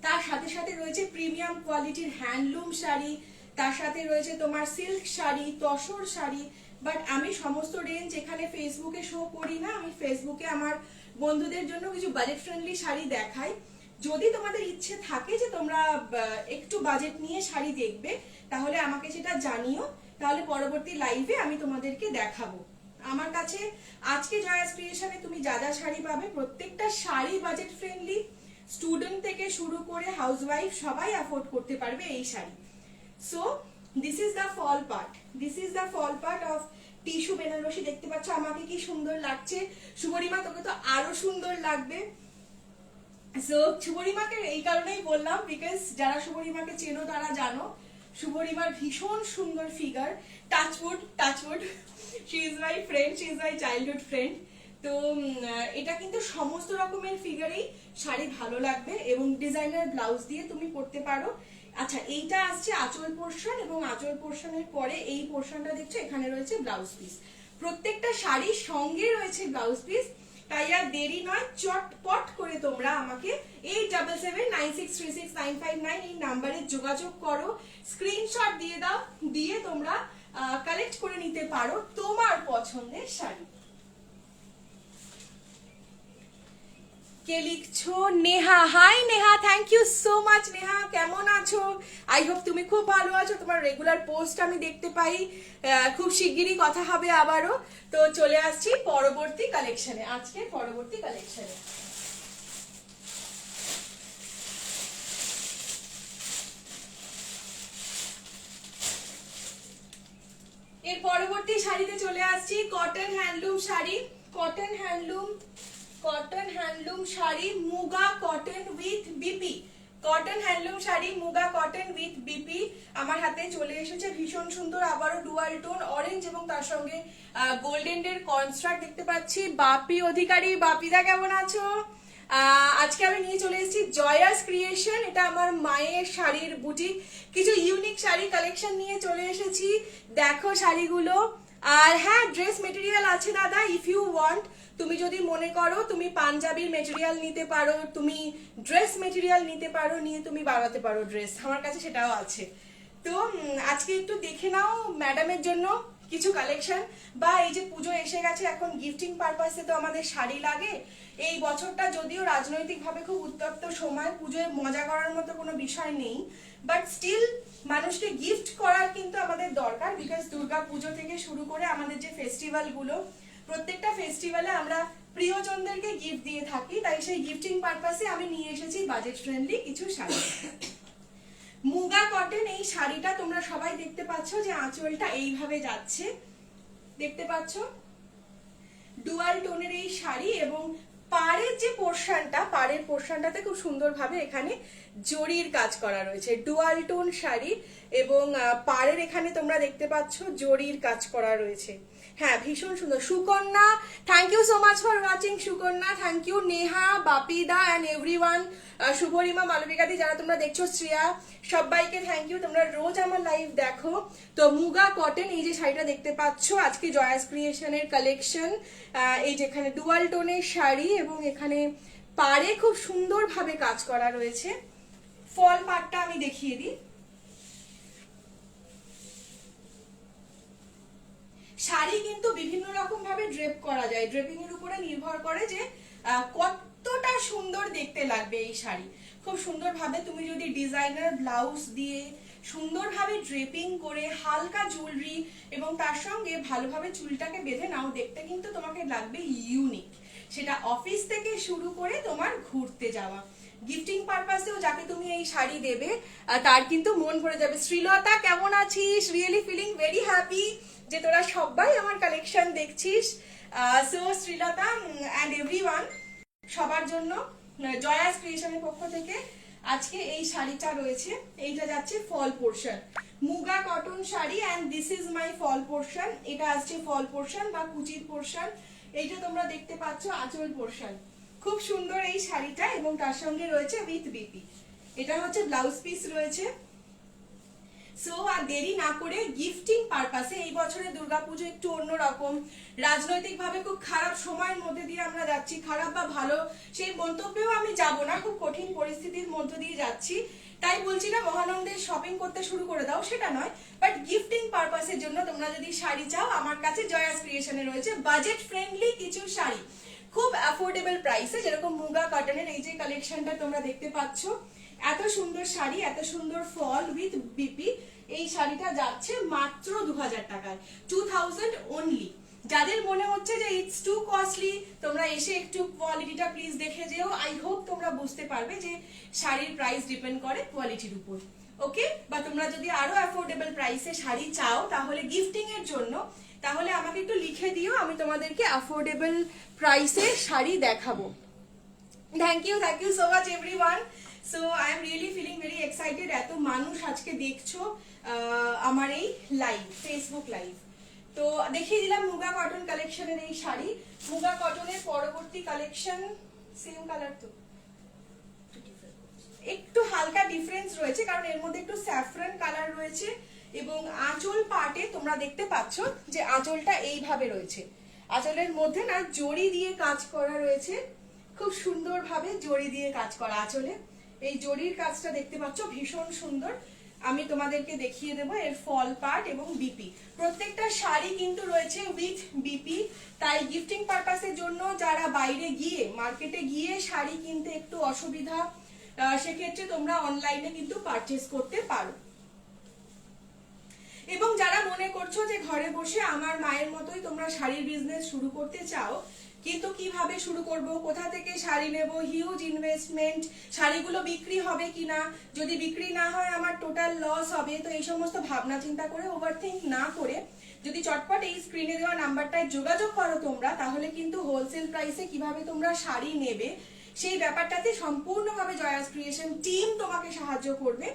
তার সাথে সাথে রয়েছে প্রিমিয়াম কোয়ালিটির হ্যান্ডলুম শাড়ি, তার সাথে রয়েছে তোমার সিল্ক শাড়ি, তসর শাড়ি। বাট আমি সমস্ত রেঞ্জ এখানে ফেসবুকে শো করি না, আমি ফেসবুকে আমার বন্ধুদের জন্য কিছু বাজেট ফ্রেন্ডলি শাড়ি দেখাই। যদি তোমাদের ইচ্ছে থাকে যে তোমরা একটু বাজেট নিয়ে শাড়ি দেখবে, তাহলে আমাকে সেটা জানিও, তাহলে পরবর্তী লাইভে আমি তোমাদেরকে দেখাবো। আমার কাছে আজকে জয়াস ক্রিয়েশনে তুমি যা যা শাড়ি পাবে, প্রত্যেকটা শাড়ি বাজেট ফ্রেন্ডলি, স্টুডেন্ট থেকে শুরু করে হাউসওয়াইফ সবাই অ্যাফোর্ড করতে পারবে এই sari. So this is the fall part, this is the fall part of tissue Banarasi. দেখতে পাচ্ছ আমাকে কি সুন্দর লাগছে। শুভরিমা তোকে তো আরো সুন্দর লাগবে। সো শুভরিমাকে এই কারণেই বললাম, বিকজ যারা শুভরিমাকে চেনো তারা জানো শুভরিমার ভীষণ সুন্দর figure. Touch wood, touch wood, she is my friend, she is my childhood friend. তো এটা কিন্তু সমস্ত রকমের ফিগারেই শাড়ি ভালো লাগবে এবং ডিজাইনার ব্লাউজ দিয়ে তুমি পরতে পারো। আচ্ছা, এইটা আসছে আঁচল পোর্শন, এবং আঁচল পোর্শনের পরে এই পোর্শনটা দেখছো এখানে রয়েছে ব্লাউজ পিস। প্রত্যেকটা শাড়ির সঙ্গে রয়েছে ব্লাউজ পিস। তাই আর দেরি নয়, চটপট করে তোমরা আমাকে 8779636959 এই নাম্বারে যোগাযোগ করো, স্ক্রিনশট দিয়ে দাও, দিয়ে তোমরা কালেক্ট করে নিতে পারো তোমার পছন্দের শাড়ি। কে লিখছো? Neha. Hi Neha, thank you so much. Neha কেমন আছো? আই হোপ তুমি খুব ভালো আছো। তোমার রেগুলার পোস্ট আমি দেখতে পাই। খুব শিগগিরই কথা হবে আবারও। তো চলে আসছি পরবর্তী কালেকশনে, আজকে পরবর্তী কালেকশনে। এর পরবর্তী শাড়িতে চলে আসছি, cotton handloom sari, cotton handloom, cotton handloom sari, muga cotton with BP. Cotton handloom sari, muga cotton with BP আমার হাতে চলে এসেছে। ভীষণ সুন্দর, আবারও ডুয়াল টোন অরেঞ্জ এবং তার সঙ্গে গোল্ডেন এর কনস্ট্রাক্ট দেখতে পাচ্ছি। বাপি অধিকারী, বাপিদা কেমন আছো? আজকে আমি নিয়ে চলে এসেছি জয়াস ক্রিয়েশন, এটা আমার মায়ের শাড়ির বুটিক। কিছু ইউনিক শাড়ি কালেকশন নিয়ে চলে এসেছি, দেখো শাড়িগুলো। আর হ্যাঁ, ড্রেস মেটেরিয়াল আছে দাদা, ইফ ইউ ওয়ান্ট। তুমি যদি মনে করো তুমি পাঞ্জাবির মেটেরিয়াল নিতে পারো, তুমি ড্রেস মেটেরিয়াল নিতে পারো, নিয়ে তুমি বানাতে পারো ড্রেস, আমার কাছে সেটাও আছে। তো আজকে একটু দেখে নাও ম্যাডামের জন্য কিছু কালেকশন, বা এই যে পুজো এসে গেছে, এখন গিফটিং পারপাসে তো আমাদের শাড়ি লাগে। এই বছরটা যদিও রাজনৈতিকভাবে খুব উত্তপ্ত সময়, পুজোয় মজা করার মতো কোনো বিষয় নেই, বাট স্টিল মানুষকে গিফট করার কিন্তু আমাদের দরকার। বিকজ দুর্গা পুজো থেকে শুরু করে আমাদের যে ফেস্টিভ্যাল গুলো, প্রত্যেকটা ফেস্টিভ্যালে আমরা প্রিয়জনদেরকে গিফট দিয়ে থাকি। তাই সেই গিফটিং পারপাসে আমি নিয়ে এসেছি বাজেট ফ্রেন্ডলি কিছু শাড়ি। মুগা কটন এই শাড়িটা তোমরা সবাই দেখতে পাচ্ছ যে আঁচলটা এইভাবে যাচ্ছে, দেখতে পাচ্ছ, ডুয়াল টোনের এই শাড়ি। এবং পাড়ের যে পোর্শনটা, পাড়ের পোর্শনটাতে খুব সুন্দরভাবে এখানে জরির কাজ করা রয়েছে। ডুয়াল টোন শাড়ি এবং পাড়ের এখানে তোমরা দেখতে পাচ্ছ জরির কাজ করা রয়েছে। হ্যাঁ, ভীষণ সুন্দর। Sukanya, thank you so much for watching. Sukanya, thank you. Neha, বাপিদা অ্যান্ড এভরিওয়ান, শুভরিমা, মালবিকাদি, যারা তোমরা দেখছো, শ্রেয়া, সবাইকে থ্যাংক ইউ, তোমরা রোজ আমার লাইভ দেখো। তো মুগা কটন এই যে শাড়িটা দেখতে পাচ্ছ, আজকে জয়াস ক্রিয়েশনের কালেকশন। এই যে এখানে ডুয়াল টোনের শাড়ি এবং এখানে পাড়ে খুব সুন্দরভাবে কাজ করা রয়েছে। ফল পাড়টা আমি দেখিয়ে দিই। শাড়ি কিন্তু বিভিন্ন রকম ভাবে ড্রেপ করা যায়, ড্রেপিং এর উপরে নির্ভর করে যে কতটা সুন্দর দেখতে লাগবে এই শাড়ি। খুব সুন্দরভাবে তুমি যদি ডিজাইনার ব্লাউজ দিয়ে সুন্দরভাবে ড্রেপিং করে হালকা জুয়েলারি এবং তার সঙ্গে ভালোভাবে চুলটাকে বেঁধে নাও, দেখতে কিন্তু তোমাকে লাগবে ইউনিক। সেটা অফিস থেকে শুরু করে তোমার ঘুরতে যাওয়া, গিফটিং পারপাসেও যাকে তুমি এই শাড়ি দেবে তার কিন্তু মন ভরে যাবে। শ্রীলতা কেমন আছিস? রিয়েলি ফিলিং ভেরি হ্যাপি যে তোরা সবাই আমার কালেকশন দেখছিস। সো শ্রীলতা অ্যান্ড এভরিওয়ান, সবার জন্য জয়াস ক্রিয়েশনের পক্ষ থেকে আজকে এই শাড়িটা রয়েছে। এইটা যাচ্ছে fall portion, muga cotton sari, and this is my fall portion. এটা আসছে ফল পোর্শন বা কুচির পোর্শন। এইটা তোমরা দেখতে পাচ্ছ আঁচল পোর্শন। খুব সুন্দর এই শাড়িটা এবং তার সঙ্গে রয়েছে উইথ বিপি। এটা হচ্ছে ব্লাউজ পিস রয়েছে। সো আর দেরি না করে গিফটিং পারপাসে, এই বছরের দুর্গাপুজো একটু অন্যরকম, রাজনৈতিক ভাবে খুব খারাপ সময়ের মধ্যে দিয়ে আমরা যাচ্ছি, খারাপ বা ভালো সেই মন্তব্যেও আমি যাব না, খুব কঠিন পরিস্থিতির মধ্য দিয়ে যাচ্ছি। তাই বলছি না মহানন্দের শপিং করতে শুরু করে দাও, সেটা নয়, বাট গিফটিং পারপাসের জন্য তোমরা যদি শাড়ি চাও, আমার কাছে জয়াস ক্রিয়েশনে রয়েছে বাজেট ফ্রেন্ডলি কিছু শাড়ি। খুব অ্যাফোর্ডেবল প্রাইসে, যেরকম মুগা কটনের এই যে কালেকশনটা তোমরা দেখতে পাচ্ছ, এত সুন্দর শাড়ি, এত সুন্দর ফল উইথ বিপি, এই শাড়িটা যাচ্ছে মাত্র 2000 টাকায়, 2000 অনলি। যাদের মনে হচ্ছে যে ইটস টু কস্টলি, তোমরা এসে একটু কোয়ালিটিটা প্লিজ দেখে যেও। আই হোপ তোমরা বুঝতে পারবে যে শাড়ির প্রাইস ডিপেন্ড করে কোয়ালিটির উপর, ওকে। বা তোমরা যদি আরো অ্যাফোর্ডেবল প্রাইসে শাড়ি চাও তাহলে গিফটিং এর জন্য, তাহলে আমাকে একটু লিখে দিও, আমি তোমাদেরকে অ্যাফোর্ডেবল প্রাইসে শাড়ি দেখাবো। Thank you so much everyone. So I am really feeling very excited, এত মানুষ আজকে দেখছো আমার এই লাইভ, ফেসবুক লাইভ। তো দেখিয়ে দিলাম মুগা কটন কালেকশনের এই শাড়ি। মুগা কটনের পরবর্তী কালেকশন সেম কালার, তো একটু হালকা ডিফারেন্স রয়েছে কারণ এর মধ্যে একটু স্যাফরান কালার রয়েছে, এবং আঁচল পার্টে তোমরা দেখতে পাচ্ছ যে আঁচলটা এইভাবে রয়েছে। আঁচলের মধ্যে না জড়ি দিয়ে কাজ করা রয়েছে, খুব সুন্দরভাবে জড়ি দিয়ে কাজ করা আঁচলে। এই জড়ির কাজটা দেখতে পাচ্ছ ভীষণ সুন্দর। আমি তোমাদেরকে দেখিয়ে দেবো এর ফল পার্ট এবং বিপি। প্রত্যেকটা শাড়ি কিন্তু রয়েছে উইথ বিপি, তাই গিফটিং পারপাসের জন্য যারা বাইরে গিয়ে মার্কেটে গিয়ে শাড়ি কিনতে একটু অসুবিধা, সেক্ষেত্রে তোমরা অনলাইনে কিন্তু পারচেজ করতে পারো। এবং যারা মনে করছো যে ঘরে বসে আমার মায়ের মতোই তোমরা শাড়ির বিজনেস শুরু করতে চাও, কিন্তু কিভাবে শুরু করব, কোথা থেকে শাড়ি নেব, হিউজ ইনভেস্টমেন্ট, শাড়িগুলো বিক্রি হবে কিনা, যদি বিক্রি না হয় আমার টোটাল লস হবে, তো এই সমস্ত ভাবনা চিন্তা করে ওভারথিংক না করে যদি চটপট এই স্ক্রিনে দেওয়া নাম্বারটায় যোগাযোগ করো তোমরা, তাহলে কিন্তু হোলসেল প্রাইসে কিভাবে তোমরা শাড়ি নেবে সেই ব্যাপারটাতে সম্পূর্ণভাবে জয়াস ক্রিয়েশন টিম তোমাকে সাহায্য করবে।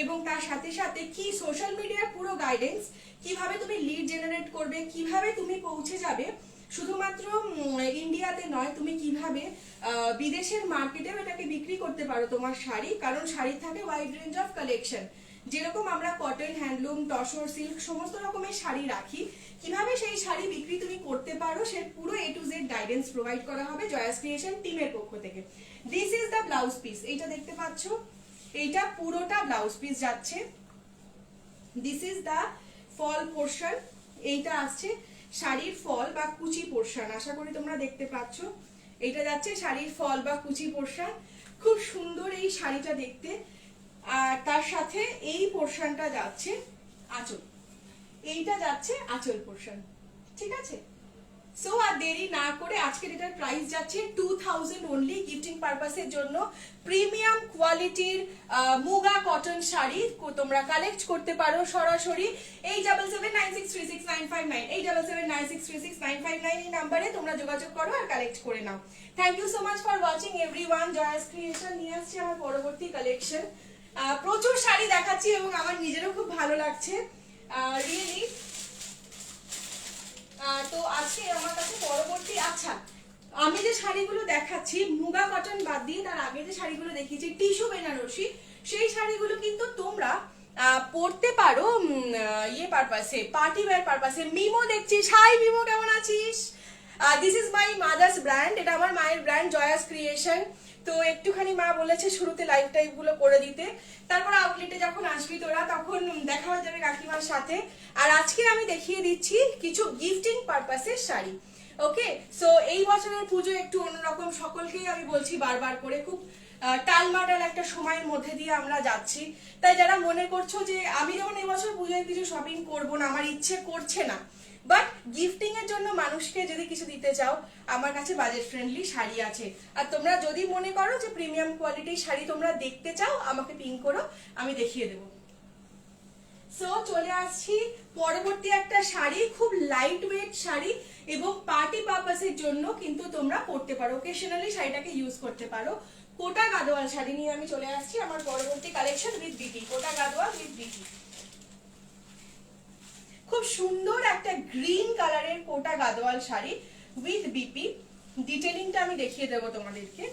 এবং তার সাথে সাথে কি সোশ্যাল মিডিয়ার পুরো গাইডেন্স, কিভাবে তুমি লিড জেনারেট করবে, কিভাবে তুমি পৌঁছে যাবে শুধুমাত্র ইন্ডিয়াতে নয়, তুমি কিভাবে বিদেশের মার্কেটেও এটাকে বিক্রি করতে পারো তোমার শাড়ি, কারণ শাড়ি থাকে ওয়াইড রেঞ্জ অফ কালেকশন। যেরকম আমরা কটন, হ্যান্ডলুম, তসর, সিল্ক সমস্ত রকমের শাড়ি রাখি, কিভাবে সেই শাড়ি বিক্রি তুমি করতে পারো সে পুরো A to Z guidance provide করা হবে জয়াস ক্রিয়েশন টিমের পক্ষ থেকে। This is the blouse piece, এইটা দেখতে পাচ্ছ, এইটা পুরোটা ব্লাউজ পিস যাচ্ছে। This is the fall portion, এইটা আসছে শাড়ির ফল বা কুচি পোর্শন, আশা করি তোমরা দেখতে পাচ্ছ। এইটা যাচ্ছে শাড়ির ফল বা কুচি পোর্শন, খুব সুন্দর এই শাড়িটা দেখতে। আর তার সাথে এই পোর্শনটা যাচ্ছে আঁচল, এইটা যাচ্ছে আঁচল পোর্শন, ঠিক আছে। সো আর দেরি না করে আজকের এটার প্রাইস যাচ্ছে 2000 অনলি, গিফটিং পারপাসের জন্য প্রিমিয়াম কোয়ালিটির মুগা কটন শাড়ি তোমরা কালেক্ট করতে পারো সরাসরি 8779636959, 8779636959 এই নাম্বারে তোমরা যোগাযোগ করো আর কালেক্ট করে নাও। Thank you so much for watching everyone. Jaya's creation নিয়ে আসছে আমার পরবর্তী কালেকশন। প্রচুর শাড়ি দেখাচ্ছি এবং আমার নিজেরও খুব ভালো লাগছে রিয়েলি। তো আজকে আমার কাছে পরবর্তী, আচ্ছা আমি যে শাড়িগুলো দেখাচ্ছি মুগা কটন বাদ দিয়ে তার আগে যে শাড়িগুলো দেখিয়েছি টিস্যু বেনারসি, সেই শাড়িগুলো কিন্তু তোমরা পরতে পারো ইয়ে পারপাসে, পার্টি ওয়্যার পারপাসে। মিমো দেখছিস, হাই মিমো, কেমন আছিস? This is my mother's brand, এটা আমার মায়ের ব্র্যান্ড জয়াস ক্রিয়েশন। তো একটুখানি মা বলেছে শুরুতে লাইভ টাইপ গুলো করে দিতে, তারপর আউটলেটে যখন আসবি তোরা তখন দেখা হয়ে যাবে কাকিমার সাথে। আর আজকে আমি দেখিয়ে দিচ্ছি কিছু গিফটিং পারপাসের শাড়ি, ওকে। সো এই বছরের পুজো একটু অন্যরকম, সকলকেই আমি বলছি বারবার করে, খুব টালমাটাল একটা সময়ের মধ্যে দিয়ে আমরা যাচ্ছি। তাই যারা মনে করছো যে আমি যেমন এই বছর পুজোয় কিছু শপিং করবো না, আমার ইচ্ছে করছে না, বাট গিফটিং এর জন্য মানুষকে যদি কিছু দিতে চাও, আমার কাছে বাজেট ফ্রেন্ডলি শাড়ি আছে। আর তোমরা যদি মনে করো যে প্রিমিয়াম কোয়ালিটির শাড়ি তোমরা দেখতে চাও, আমাকে পিং করো, আমি দেখিয়ে দেবো। সো চলে আসছি পরবর্তী একটা শাড়ি, খুব লাইট ওয়েট শাড়ি এবং পার্টি পারপাসের জন্য কিন্তু তোমরা পরতে পারো, অকেশনালি শাড়িটাকে ইউজ করতে পারো। কোটা গাদোয়াল শাড়ি নিয়ে আমি চলে আসছি আমার পরবর্তী collection with BP, Kota Gadwal with BP. খুব সুন্দর একটা গ্রিন কালারের কোটা গাদোয়াল শাড়ি উইথ বিপি। ডিটেলিংটা আমি দেখিয়ে দেবো তোমাদেরকে।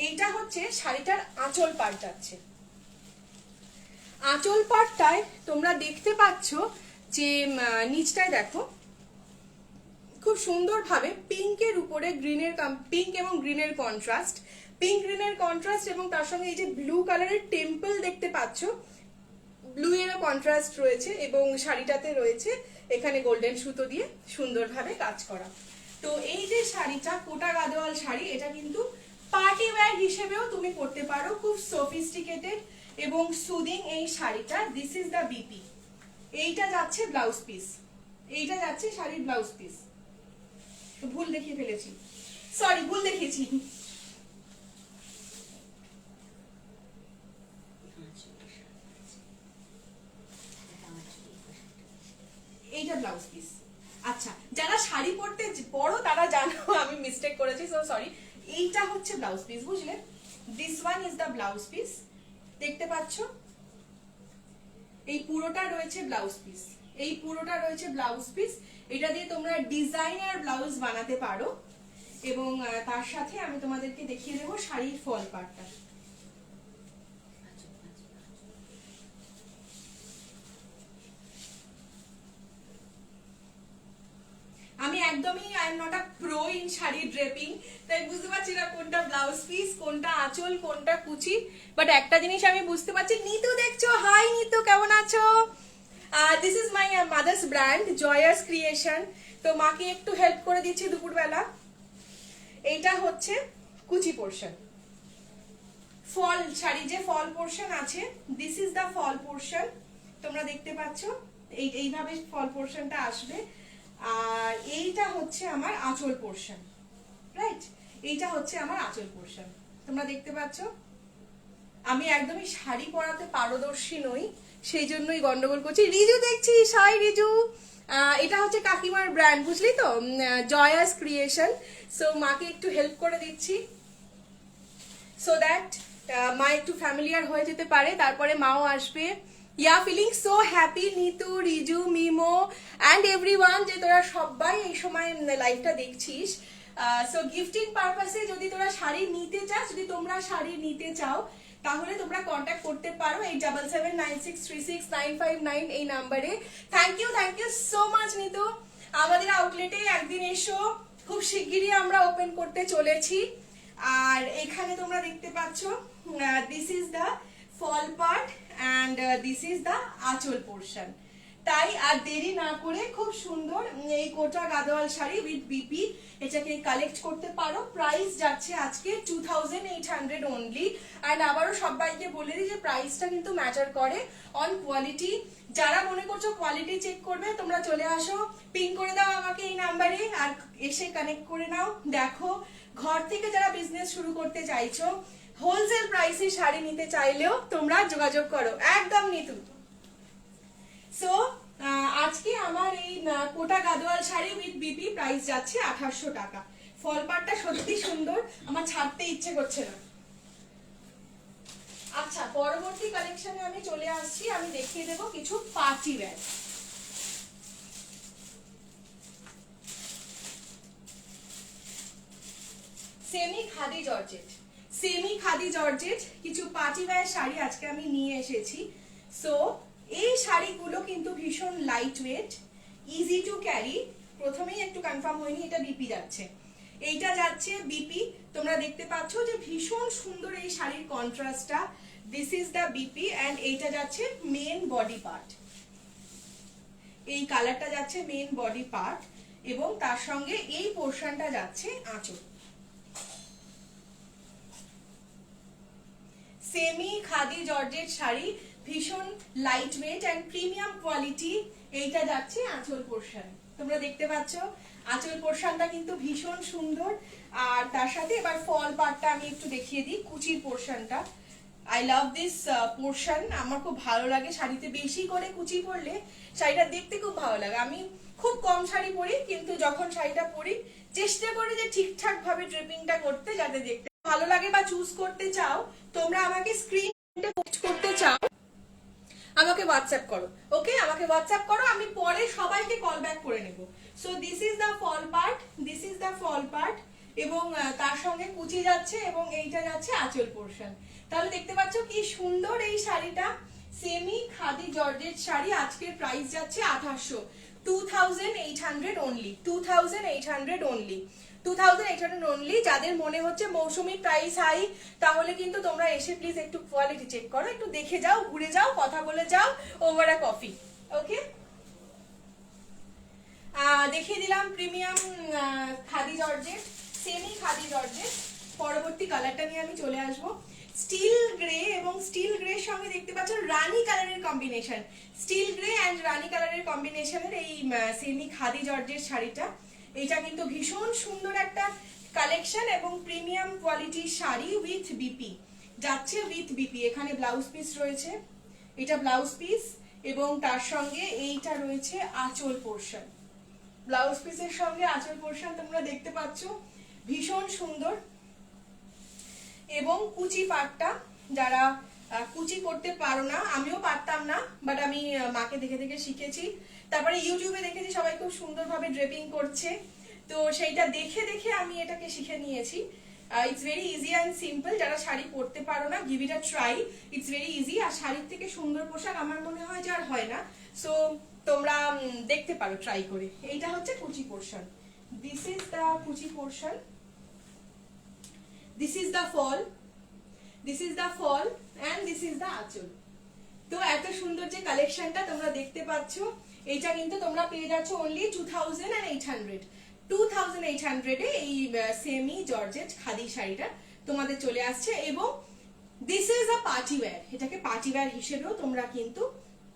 এইটা হচ্ছে শাড়িটার আঁচল পার্ট যাচ্ছে। আঁচল পার্টটায় তোমরা দেখতে পাচ্ছ যে নিচটায় দেখো খুব সুন্দরভাবে পিঙ্কের উপরে গ্রিনের, পিঙ্ক এবং গ্রিনের কন্ট্রাস্ট, পিঙ্ক গ্রিনের কন্ট্রাস্ট, এবং তার সঙ্গে এই যে ব্লু কালারের টেম্পল দেখতে পাচ্ছ, ব্লু এরও কন্ট্রাস্ট রয়েছে, এবং শাড়িটাতে রয়েছে এখানে গোল্ডেন সুতো দিয়ে সুন্দরভাবে কাজ করা। তো এই যে শাড়িটা কোটা গাদোয়াল শাড়ি, এটা কিন্তু পার্টি ওয়্যার হিসেবেও তুমি পরতে পারো, খুব সফিস্টিকেটেড এবং সুদিং এই শাড়িটা। This is the BP. এইটা যাচ্ছে ব্লাউজ পিস, এইটা যাচ্ছে শাড়ির ব্লাউজ পিস। ভুল দেখিয়ে ফেলেছি, সরি ভুল দেখিয়েছি। এইটা ব্লাউজ পিস। আচ্ছা, যারা শাড়ি পরতে পরো তারা জানো আমি মিস্টেক করেছি, সো সরি। এইটা হচ্ছে ব্লাউজ পিস, বুঝলে? This one is the blouse piece. দেখতে পাচ্ছ, এই পুরোটা রয়েছে ব্লাউজ পিস, এই পুরোটা রয়েছে ব্লাউজ পিস। এটা দিয়ে তোমরা ডিজাইনার ব্লাউজ বানাতে পারো। এবং তার সাথে আমি তোমাদেরকে দেখিয়ে দেবো শাড়ির ফল পাটটা। আমি একদমই I am not a pro in sari draping, তাই বুঝতে পারছি না কোনটা ব্লাউজ পিস, কোনটা আঁচল, কোনটা কুচি। বাট একটা জিনিস আমি বুঝতে পারছি। নিতু দেখছো? হাই নিতু, কেমন আছো? This is my mother's brand, জয়াস creation. তো মাকে একটু হেল্প করে দিচ্ছি দুপুরবেলা। এইটা হচ্ছে কুচি পোর্শন, ফল শাড়ি যে ফল পোর্শন আছে, this is the fall portion. তোমরা দেখতে পাচ্ছ এইভাবে ফল পোর্শনটা আসবে। আর এইটা হচ্ছে আমার আঁচল পোর্শন, রাইট? এইটা হচ্ছে আমার আঁচল পোর্শন। তোমরা দেখতে পাচ্ছ আমি একদমই শাড়ি পরাতে পারদর্শী নই, সেই জন্যই গন্ডগোল করছি। রিজু দেখছি, হাই রিজু। এটা হচ্ছে কাকিমার ব্র্যান্ড, বুঝলি তো, জয়াস ক্রিয়েশন। সো মাকে একটু হেল্প করে দিচ্ছি, সো দ্যাট মা একটু ফ্যামিলিয়ার হয়ে যেতে পারে, তারপরে মাও আসবে। Yeah, feeling so happy Nitu, Riju, Mimo and everyone, যে তোরা সবাই এই সময় লাইভটা দেখছিস। সো গিফটিং পারপাসে যদি তোরা শাড়ি নিতে চাস, যদি তোমরা শাড়ি নিতে চাও, তাহলে তোমরা কন্ট্যাক্ট করতে পারো 8779636959 এই নাম্বারে। Thank you so much Nitu. আমাদের আউটলেটে একদিন এসো, খুব শিগগিরই আমরা ওপেন করতে চলেছি। আর এখানে তোমরা দেখতে পাচ্ছ this is the fall part and this is the anchal portion. তাই আর দেরি না করে খুব সুন্দর এই কোটা গাদোয়াল শাড়ি উইথ বিপি এটাকে কালেক্ট করতে পারো। প্রাইস যাচ্ছে আজকে 2800 অনলি। অ্যান্ড আবারও সবাইকে বলে দিই যে প্রাইসটা কিন্তু ম্যাটার করে অন কোয়ালিটি। যারা মনে করছো কোয়ালিটি চেক করবে, তোমরা চলে আসো, পিন করে দাও আমাকে এই নাম্বারে, আর এসে কানেক্ট করে নাও। দেখো, ঘর থেকে যারা বিজনেস শুরু করতে চাইছো, হোলসেল প্রাইসে শাড়ি নিতে চাইলেও তোমরা যোগাযোগ করো, একদম নিতু। সো আজকে আমার এই Kota Gadwal sari with BP price যাচ্ছে 2800 টাকা। ফল পাটটা সত্যি সুন্দর, আমার ছাড়তে ইচ্ছে করছে না। আচ্ছা, পরবর্তী কালেকশনে আমি চলে আসছি, আমি দেখিয়ে দেবো কিছু party wear. Semi khadi georgette, semi khadi georgette কিছু পার্টি ওয়্যার শাড়ি আজকে আমি নিয়ে এসেছি। সো এই শাড়িগুলো কিন্তু ভীষণ light weight, easy to carry. প্রথমেই একটু কনফার্ম হয়নি, এটা বিপি যাচ্ছে, এইটা যাচ্ছে বিপি। তোমরা দেখতে পাচ্ছ যে ভীষণ সুন্দর এই শাড়ির কন্ট্রাস্টটা। This is the BP and এইটা যাচ্ছে মেন বডি পার্ট। এই কালারটা যাচ্ছে মেন বডি পার্ট এবং তার সঙ্গে এই পোর্শনটা যাচ্ছে আঁচল। সেমি খাদি জর্জেট শাড়ি, ভীষণ light weight and premium quality. এইটা যাচ্ছে আঁচল পোর্শন। তোমরা দেখতে পাচ্ছ আঁচল পোর্শনটা কিন্তু ভীষণ সুন্দর। আর তার সাথে এবার ফল পার্টটা আমি একটু দেখিয়ে দিই, কুচির পোর্শনটা। আই লাভ দিস পোর্শন, আমার খুব ভালো লাগে। শাড়িতে বেশি করে কুচি পরলে শাড়িটা দেখতে খুব ভালো লাগে। আমি খুব কম শাড়ি পরি, কিন্তু যখন শাড়িটা পরি চেষ্টা করি যে ঠিকঠাক ভাবে ড্রেপিংটা করতে, যাতে দেখতে ভালো লাগে। বা চুজ করতে চাও তোমরা, আমাকে স্ক্রিনে পোস্ট করতে চাও, আমাকে হোয়াটসঅ্যাপ করো। ওকে, আমাকে হোয়াটসঅ্যাপ করো, আমি পরে সবাইকে কল ব্যাক করে নেব। So this is the fall part, this is the fall part এবং তার সঙ্গে কুচি যাচ্ছে এবং এইটা যাচ্ছে আঁচল পোর্শন। তাহলে দেখতে পাচ্ছ কি সুন্দর এই শাড়িটা। সেমি খাদি জর্জেট শাড়ি, আজকের প্রাইস যাচ্ছে 2800, 2800 অনলি, 2800 অনলি, 2800 অনলি। যাদের মনে হচ্ছে মৌসুমী প্রাইস হাই, তাহলে কিন্তু তোমরা এসে প্লিজ একটু কোয়ালিটি চেক করো, একটু দেখে যাও, ঘুরে যাও, কথা বলে যাও ওভার আ কফি। ওকে, দেখিয়ে দিলাম premium khadi georgette, semi khadi georgette. পরবর্তী কালারটা নিয়ে আমি চলে আসবো। স্টিল গ্রে এবং স্টিল গ্রে এর সঙ্গে দেখতে পাচ্ছ রানী কালারের কম্বিনেশন, স্টিল গ্রে অ্যান্ড রানী কালারের কম্বিনেশনের এই সেমি খাদি জর্জের শাড়িটা। এটা কিন্তু ভীষণ সুন্দর একটা কালেকশন এবং প্রিমিয়াম কোয়ালিটির শাড়ি উইথ বিপি যাচ্ছে, উইথ বিপি। এখানে ব্লাউজ পিস রয়েছে, এটা ব্লাউজ পিস এবং তার সঙ্গে এইটা রয়েছে আঁচল পোর্শন। ব্লাউজ পিসের সঙ্গে আঁচল পোর্শন তোমরা দেখতে পাচ্ছ, ভীষণ সুন্দর। এবং কুচি পাটটা, যারা কুচি করতে পারো না, আমিও পারতাম না, বাট আমি মাকে দেখে দেখে শিখেছি। তারপরে ইউটিউবে দেখেছি সবাই খুব সুন্দরভাবে ড্রেপিং করছে, তো সেইটা দেখে দেখে আমি এটাকে শিখে নিয়েছি। It's very easy and simple. যারা শাড়ি পরতে পারো না, give it a try, it's very easy. আর শাড়ির থেকে সুন্দর পোশাক আমার মনে হয় যে আর হয় না, সো তোমরা দেখতে পারো ট্রাই করে। এইটা হচ্ছে কুচি portion, this is the kuchi portion, this is the fall, this is the fall and this is the anchal. তো এত সুন্দর যে কালেকশনটা তোমরা দেখতে পাচ্ছ, এইটা কিন্তু তোমরা পেয়ে যাচ্ছ অনলি 2800 2800 এ এই সেমি জর্জেট খাদি শাড়িটা তোমাদের চলে আসছে। এবং this is a party wear, এটাকে পার্টি ওয়্যার হিসেবেও তোমরা কিন্তু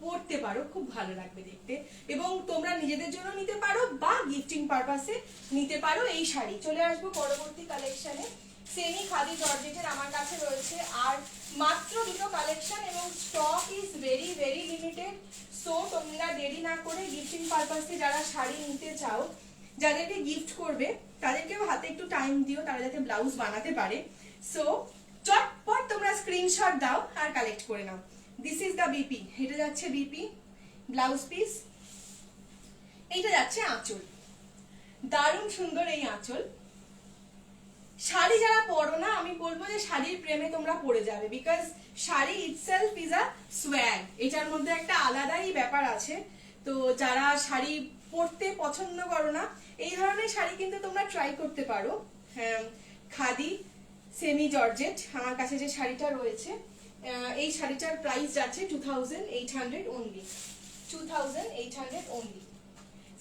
পরতে পারো, খুব ভালো লাগবে দেখতে। এবং তোমরা নিজেদের জন্য নিতে পারো বা গিফটিং পারপাসে নিতে পারো এই শাড়ি। চলে আসবো পরবর্তী কালেকশনে। সেমি খাদি জর্জেটের আমার কাছে রয়েছে আর মাত্র দুটো কালেকশন এবং stock is very very limited. So তোমরা দেরি না করে গিফটিং পারপাসে যারা শাড়ি নিতে চাও, যাদেরকে গিফট করবে তাদেরকেও হাতে একটু টাইম দিও, তারা যাতে ব্লাউজ বানাতে পারে। সো চটপট তোমরা স্ক্রিনশট দাও আর কালেক্ট করে নাও। দিস ইজ দ্য বিপি, এটা যাচ্ছে বিপি ব্লাউজ পিস, এইটা যাচ্ছে আঁচল। দারুণ সুন্দর এই আঁচল। শাড়ি যারা পরো না, আমি বলবো যে শাড়ির প্রেমে তোমরা পড়ে যাবে, because sari itself is a swag, এটার মধ্যে একটা আলাদাই ব্যাপার আছে। তো যারা শাড়ি পরতে পছন্দ করো না, এই ধরনের শাড়ি কিন্তু তোমরা ট্রাই করতে পারো। হ্যাঁ, খাদি সেমি জর্জেট আমার কাছে যে শাড়িটা রয়েছে, এই শাড়িটার প্রাইস যাচ্ছে 2800 only, 2800 only.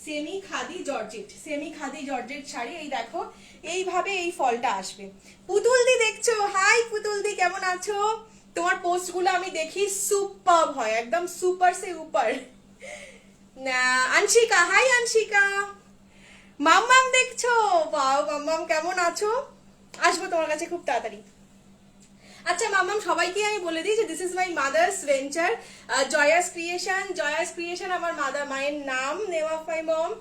Semi khadi georgette, semi khadi georgette sari. এই দেখো এইভাবে এই ফলটা আসবে। পুতুলদি দেখছো? হাই পুতুলদি, কেমন আছো? তোমার পোস্টগুলো আমি দেখি, সুপার হয়, একদম সুপার সে উপর। আনশিকা, হাই আনশিকা। মাম্মাম দেখছো? বাও মাম্মাম, কেমন আছো? আসবো তোমার কাছে খুব তাড়াতাড়ি। আচ্ছা মাম্মাম, সবাইকে আমি বলে দিই যে this is my mother's venture, Jaya's creation. Jaya's creation আমার মায়ের নাম, name of my mom.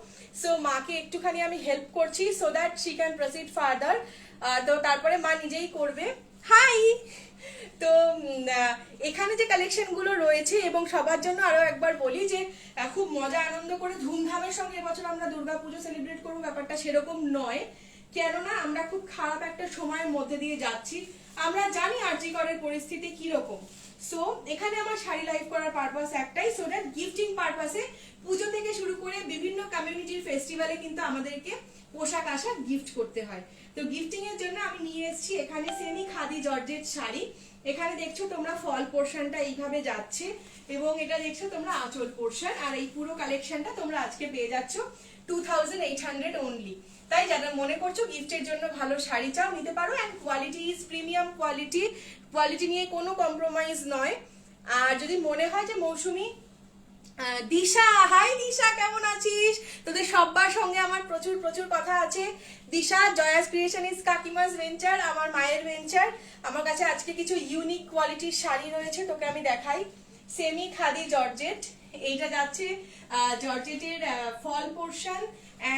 So মাকে একটুখানি আমি হেল্প করছি so that she can proceed further. তো তারপরে মা নিজেই করবে। হাই। তো এখানে যে কালেকশন গুলো রয়েছে, এবং সবার জন্য আরো একবার বলি যে খুব মজা আনন্দ করে ধুমধামের সঙ্গে এবছর আমরা দুর্গাপুজো সেলিব্রেট করবো, ব্যাপারটা সেরকম নয়। কেননা আমরা খুব খারাপ একটা সময়ের মধ্যে দিয়ে যাচ্ছি, আমরা জানি আরজি করের পরিস্থিতি কিরকম। সো এখানে আমার শাড়ি লাইভ করার পারপাস একটাই, সো দ্যাট গিফটিং পারপাসে পুজো থেকে শুরু করে বিভিন্ন কমিউনিটির ফেস্টিভ্যালে কিন্তু আমাদেরকে পোশাক আশাক গিফট করতে হয়। তো গিফটিং এর জন্য আমি নিয়ে এসেছি এখানে সেমি খাদি জর্জেট শাড়ি। এখানে দেখছো তোমরা ফল পোর্শনটা এইভাবে যাচ্ছে, এবং এটা দেখছো তোমরা আঁচল পোর্শন। আর এই পুরো কালেকশনটা তোমরা আজকে পেয়ে যাচ্ছ 2800 অনলি। তাই যারা মনে করছো গিফটের জন্য ভালো শাড়ি চাও, নিতে পারো। And quality is premium quality, quality নিয়ে কোনো কম্প্রোমাইজ নয়। আর যদি মনে হয় যে মৌসুমী, দিশা, হাই দিশা, কেমন আছিস? তোদের সবার সঙ্গে আমার প্রচুর প্রচুর কথা আছে। দিশা, জয়াস ক্রিয়েশন ইজ কাকিমাস ভেঞ্চার, আমার মায়ের ভেঞ্চার। আমার কাছে আজকে কিছু ইউনিক কোয়ালিটির শাড়ি রয়েছে, তোকে আমি দেখাই। সেমি খাদি জর্জেট, এইটা যাচ্ছে জর্জেটের fall portion,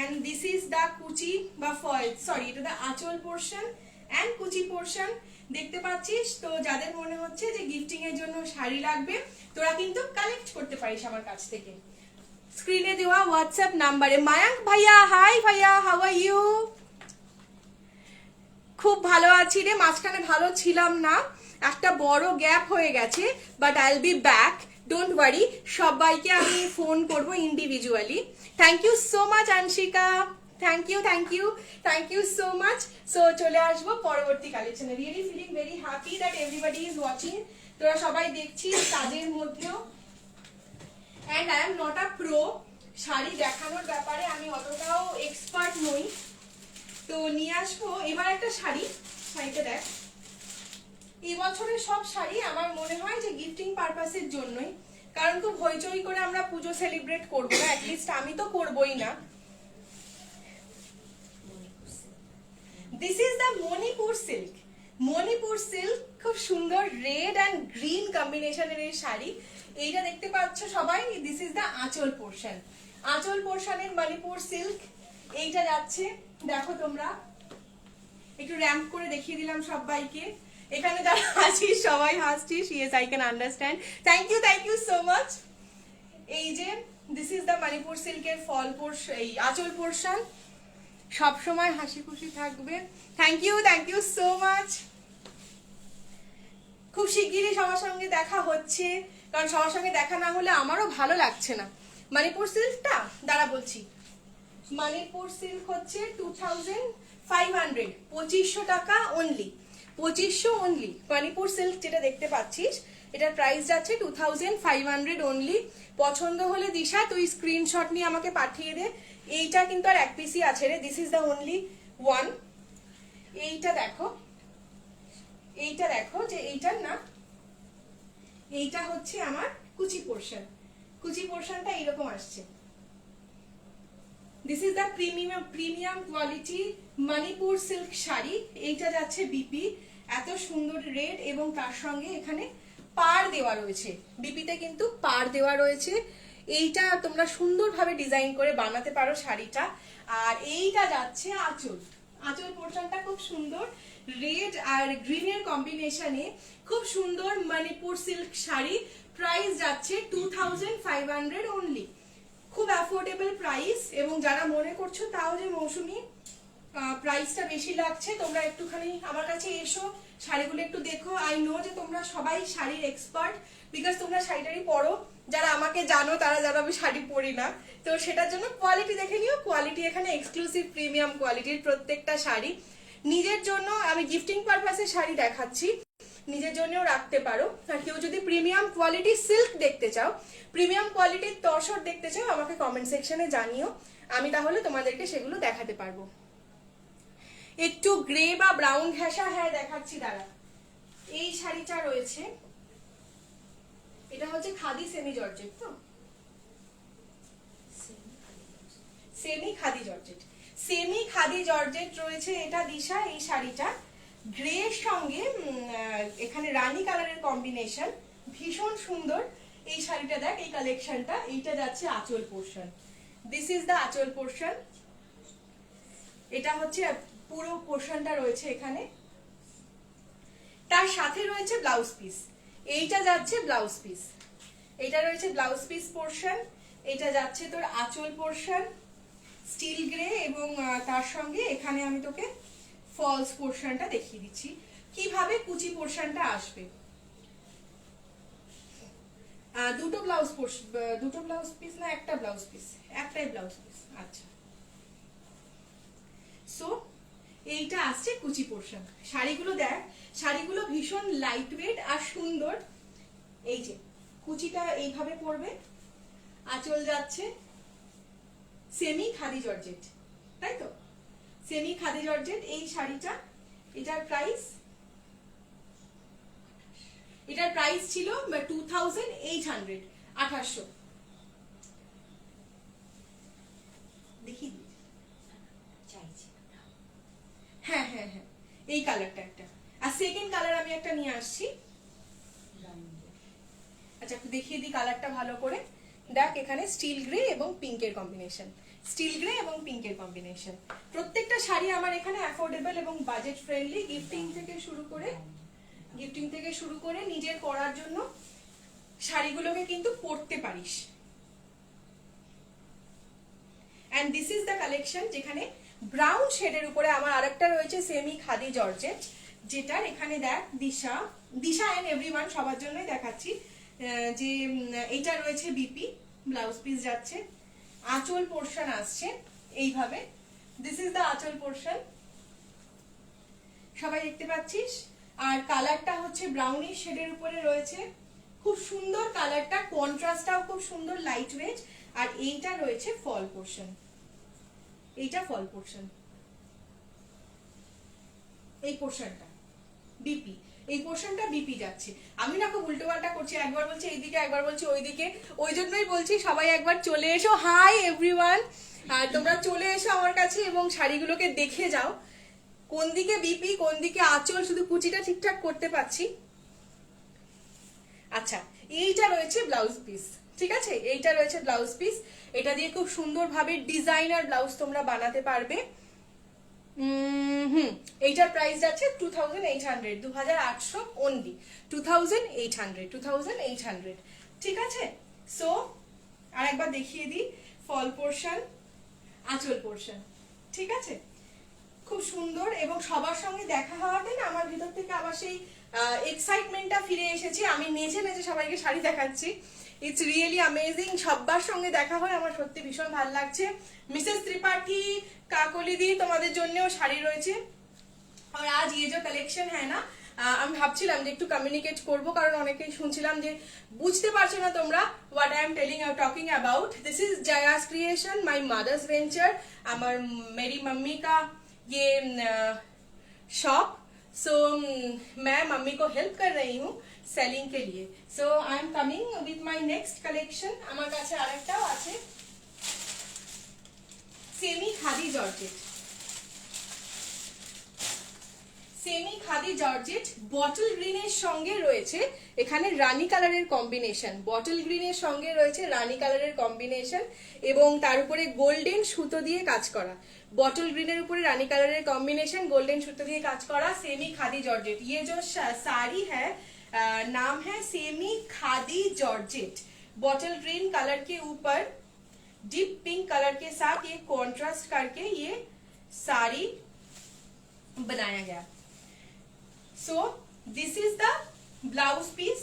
and this is the কুচি বা ফল, সরি এটা the আঁচল পোর্শন and কুচি পোর্শন। দেখতে পাচ্ছিস? তো যাদের মনে হচ্ছে যে গিফটিং এর জন্য শাড়ি লাগবে, তোরা কিন্তু কালেক্ট করতে পারিস আমার কাছ থেকে স্ক্রিনে দেওয়া হোয়াটসঅ্যাপ নাম্বারে। মায়াঙ্ক ভাইয়া, হাই ভাইয়া, হাউ আর ইউ? খুব ভালো আছি রে, মাঝখানে ভালো ছিলাম না, একটা বড় গ্যাপ হয়ে গেছে, but I will be back, don't worry. সবাইকে আমি ফোন করব individually. Thank you so much Anshika, thank you thank you thank you so much. So চলে আসবো পরবর্তী কালেকশনে। Really feeling very happy that everybody is watching. তোরা সবাই দেখছিস কাজের মধ্যেও। And I am not a pro, sari দেখানোর ব্যাপারে আমি অতটাও এক্সপার্ট নই, তো নিয়ে আসবো এবার একটা শাড়িটা দেখ। এবছরের সব শাড়ি আমার মনে হয় যে গিফটিং পারপাসের জন্যই, কারণ খুব হইচই করে আমরা পুজো সেলিব্রেট করবো না, অ্যাটলিস্ট আমি তো করবোই না। This is the Manipur silk. Manipur silk খুব সুন্দর রেড অ্যান্ড গ্রিন কম্বিনেশনের এই শাড়ি। এইটা দেখতে পাচ্ছ সবাই, this is the anchal portion. আঁচল পোর্শনের মণিপুর সিল্ক এইটা যাচ্ছে, দেখো তোমরা একটু র্যাম্প করে দেখিয়ে দিলাম সবাইকে। এখানে যারা আছিস সবাই হাসছিস, yes I can understand, thank you so much. এই যে দিস ইজ দ্য মণিপুর সিল্কের ফল পোর্শন, এই আঁচল পোর্শন। সব সময় হাসি খুশি থাকবে, থ্যাংক ইউ সো মাচ। খুব শিগগিরই সবার সঙ্গে দেখা হচ্ছে, কারণ সবার সঙ্গে দেখা না হলে আমারও ভালো লাগছে না। মণিপুর সিল্কটা দাঁড়া বলছি, মণিপুর সিল্ক হচ্ছে 2500, 2500 টাকা অনলি, 2500 অনলি। মণিপুর সিল্ক যেটা দেখতে পাচ্ছিস এটার প্রাইস যাচ্ছে 2500 অনলি। পছন্দ হলে দিশা তুই স্ক্রিনশট নিয়ে আমাকে পাঠিয়ে দে। এইটা কিন্তু আর এক পিসই আছে রে, this is the only one. এইটা দেখো যে এইটার না, এইটা হচ্ছে আমার কুচি পোর্শন। কুচি পোর্শনটা এইরকম আসছে। This is the premium quality Manipur silk sari. এইটা যাচ্ছে বিপি, এত সুন্দর রেড এবং তার সঙ্গে এখানে পাড় দেওয়া রয়েছে। বিপিতে কিন্তু পাড় দেওয়া রয়েছে। এইটা তোমরা সুন্দরভাবে ডিজাইন করে বানাতে পারো শাড়িটা। আর এইটা যাচ্ছে আঁচল। আঁচল পোর্শনটা খুব সুন্দর রেড আর গ্রিনের কম্বিনেশনে, খুব সুন্দর মণিপুর সিল্ক শাড়ি। প্রাইস যাচ্ছে 2500 অনলি, খুব অ্যাফোর্ডেবল প্রাইস। এবং যারা মনে করছো তাও যে মৌসুমি প্রাইসটা বেশি লাগছে, তোমরা একটুখানি আমার কাছে এসো, শাড়িগুলো একটু দেখো। আই নো যে তোমরা সবাই শাড়ির এক্সপার্ট, বিকজ তোমরা শাড়িটারই পরো। যারা আমাকে জানো তারা জানো আমি শাড়ি পরি না, তো সেটার জন্য কোয়ালিটি দেখে নিও। কোয়ালিটি এখানে এক্সক্লুসিভ প্রিমিয়াম কোয়ালিটির প্রত্যেকটা শাড়ি। নিজের জন্য আমি গিফটিং পারপাসে শাড়ি দেখাচ্ছি, নিজের জন্যও রাখতে পারো। আর কেউ যদি প্রিমিয়াম কোয়ালিটি সিল্ক দেখতে চাও, প্রিমিয়াম কোয়ালিটির তসর দেখতে চাও, আমাকে কমেন্ট সেকশনে জানিও, আমি তাহলে তোমাদেরকে সেগুলো দেখাতে পারবো। একটু গ্রে বা ব্রাউন ঘেঁষা, হ্যাঁ দেখাচ্ছি দাঁড়া। এই শাড়িটা রয়েছে, এটা হচ্ছে খাদি সেমি জর্জেট, তো সেমি খাদি জর্জেট রয়েছে এটা দিশা। এই শাড়িটা গ্রের সঙ্গে এখানে রানী কালারের কম্বিনেশন, ভীষণ সুন্দর। এই শাড়িটা দেখ, এই কালেকশনটা, এইটা যাচ্ছে আঁচল portion. This is the anchal portion. এটা হচ্ছে পুরো পোর্শনটা রয়েছে এখানে, তার সাথে রয়েছে ব্লাউজ পিস। এইটা যাচ্ছে ব্লাউজ পিস, এটা রয়েছে ব্লাউজ পিস পোর্শন। এটা যাচ্ছে তোর আঁচল পোর্শন, স্টিল গ্রে, এবং তার সঙ্গে এখানে আমি তোকে ফলস পোর্শনটা দেখিয়ে দিচ্ছি কিভাবে কুচি পোর্শনটা আসবে। দুটো ব্লাউজ পিস না একটা ব্লাউজ পিস? একটাই ব্লাউজ পিস, আচ্ছা। সো এইটা আসছে কুচি পোর্শন। শাড়িগুলো দেখ, শাড়িগুলো ভীষণ লাইট ওয়েট আর সুন্দর। এই যে কুচিটা এইভাবে পড়বে, আঁচল যাচ্ছে সেমি খাদি জর্জেট, তাই তো? সেমি খাদি জর্জেট এই শাড়িটা। এটার প্রাইস ছিল 2800, 2800। দেখি, হ্যাঁ হ্যাঁ হ্যাঁ, এই কালারটা একটা, আর সেকেন্ড কালার আমি একটা নিয়ে আসছি। আচ্ছা একটু দেখিয়ে দিই কালারটা ভালো করে। দেখ এখানে স্টিল গ্রে এবং পিঙ্কের কম্বিনেশন, স্টিল গ্রে এবং পিঙ্কের কম্বিনেশন। প্রত্যেকটা শাড়ি আমার এখানে অ্যাফোর্ডেবল এবং বাজেট ফ্রেন্ডলি। গিফটিং থেকে শুরু করে নিজের পরার জন্য শাড়িগুলোকে কিন্তু পরতে পারিস। And this is the collection, যেখানে ব্রাউন শেডের উপরে আমার আরেকটা রয়েছে সেমি খাদি জর্জেট, যেটার এখানে দেখ দিশা এন্ড এভরিওয়ান সবার জন্যই দেখাচ্ছি যে এটা রয়েছে বিপি, ব্লাউজ পিস যাচ্ছে, আঁচল পোর্শন আসছে এইভাবে। This is the anchal portion, সবাই দেখতে পাচ্ছিস। আর কালারটা হচ্ছে ব্রাউনিশ শেডের উপরে রয়েছে, খুব সুন্দর কালারটা, কন্ট্রাস্টটাও খুব সুন্দর, লাইট ওয়েট। আর এইটা রয়েছে ফল পোর্শন, এইটা ফল পোর্শন, এই পোর্শনটা বিপি, এই পোর্শনটা বিপি যাচ্ছে। আমি না খুব উল্টো পাল্টা করছি, একবার বলছি এইদিকে একবার বলছি ওইদিকে, ওই জন্যই বলছি সবাই একবার চলে এসো। হাই এভরিওয়ান, তোমরা চলে এসো আমার কাছে এবং শাড়িগুলোকে দেখে যাও কোন দিকে বিপি কোন দিকে আঁচল, শুধু কুচিটা ঠিকঠাক করতে পারছি। আচ্ছা, এইটা রয়েছে ব্লাউজ পিস, ঠিক আছে, এইটা রয়েছে ব্লাউজ পিস। এটা দিয়ে খুব সুন্দরভাবে ডিজাইনার ব্লাউজ তোমরা বানাতে পারবে। এইটার প্রাইস যাচ্ছে 2800, 2800 অনলি, 2800, ঠিক আছে। সো আরেকবার দেখিয়ে দিই, ফল পোর্শন, আঁচল পোর্শন, ঠিক আছে, খুব সুন্দর। এবং সবার সঙ্গে দেখা হওয়াতে না আমার ভিতর থেকে আবার সেই এক্সাইটমেন্টটা ফিরে এসেছে। আমি নেচে নেচে সবাইকে শাড়ি দেখাচ্ছি, ইটস রিয়েলি অ্যামেজিং। সবার সঙ্গে দেখা হয় আমার সত্যি ভীষণ ভালো লাগছে। মিসেস ত্রিপাঠী, কাকলি দি, তোমাদের জন্যও শাড়ি রয়েছে। আর আজ ये जो কালেকশন है না, আমি ভাবছিলাম যে একটু কমিউনিকেট করব, কারণ অনেকেই শুনছিলাম যে বুঝতে পারছো না তোমরা what I am telling you talking about. This is Jaya's creation, my mother's venture, আমার मेरी मम्मी का ये शॉप। सो मैं मम्मी को हेल्प कर रही हूँ सेलिंग के लिए। So I am coming with my next collection. আমার কাছে আরেকটাও আছে, semi khadi georgette, semi khadi georgette bottle গ্রিনের সঙ্গে রয়েছে এখানে রানী কালারের কম্বিনেশন, বটল গ্রিনের সঙ্গে রয়েছে রানী কালারের কম্বিনেশন এবং তার উপরে গোল্ডেন সুতো দিয়ে কাজ করা। বটল গ্রিনের উপরে রানী কালারের কম্बिनेशन, गोल्डन सूत्र দিয়ে কাজ করা सेमी खादी जॉर्जेट। ये जो साड़ी है नाम है semi khadi georgette. Bottle green colour के ऊपर डीप पिंक कलर के साथ ये कॉन्ट्रास्ट करके ये साड़ी बनाया गया। So this is the blouse piece.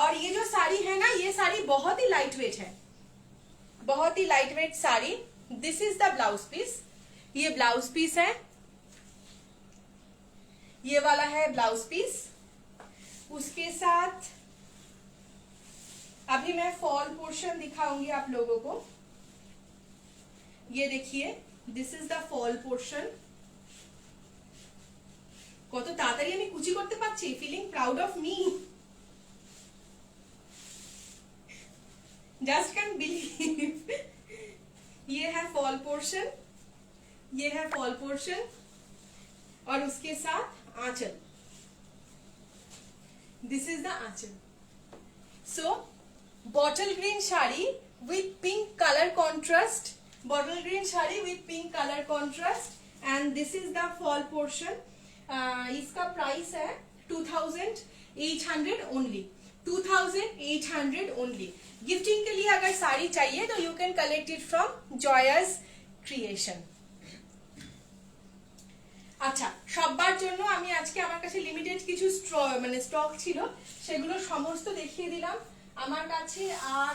और ये जो साड़ी है ना, ये साड़ी बहुत ही लाइट वेट है, बहुत ही light weight sari. This is the blouse piece, ये ब्लाउज पीस है, ये वाला है ब्लाउज पीस। उसके साथ अभी मैं फॉल पोर्शन दिखाऊंगी आप लोगों को। ये देखिए, this is the fall portion. কত তাড়াতাড়ি আমি কুচি করতে পারছি, feeling proud of me, just can believe. ये है फॉल पोर्शन, ये है फॉल पोर्शन और उसके साथ आंचल, this is the anchal. So bottle green sari with pink colour contrast, bottle green sari with pink colour contrast and this is the fall portion. इसका price है 2800 ओनली, 2800 ओनली। गिफ्टिंग के लिए अगर साड़ी चाहिए तो you can collect it from Jaya's creation. আচ্ছা, সবার জন্য আমি আজকে আমার কাছে লিমিটেড কিছু স্টক ছিল, সেগুলো সমস্ত দেখিয়ে দিলাম। আমার কাছে আর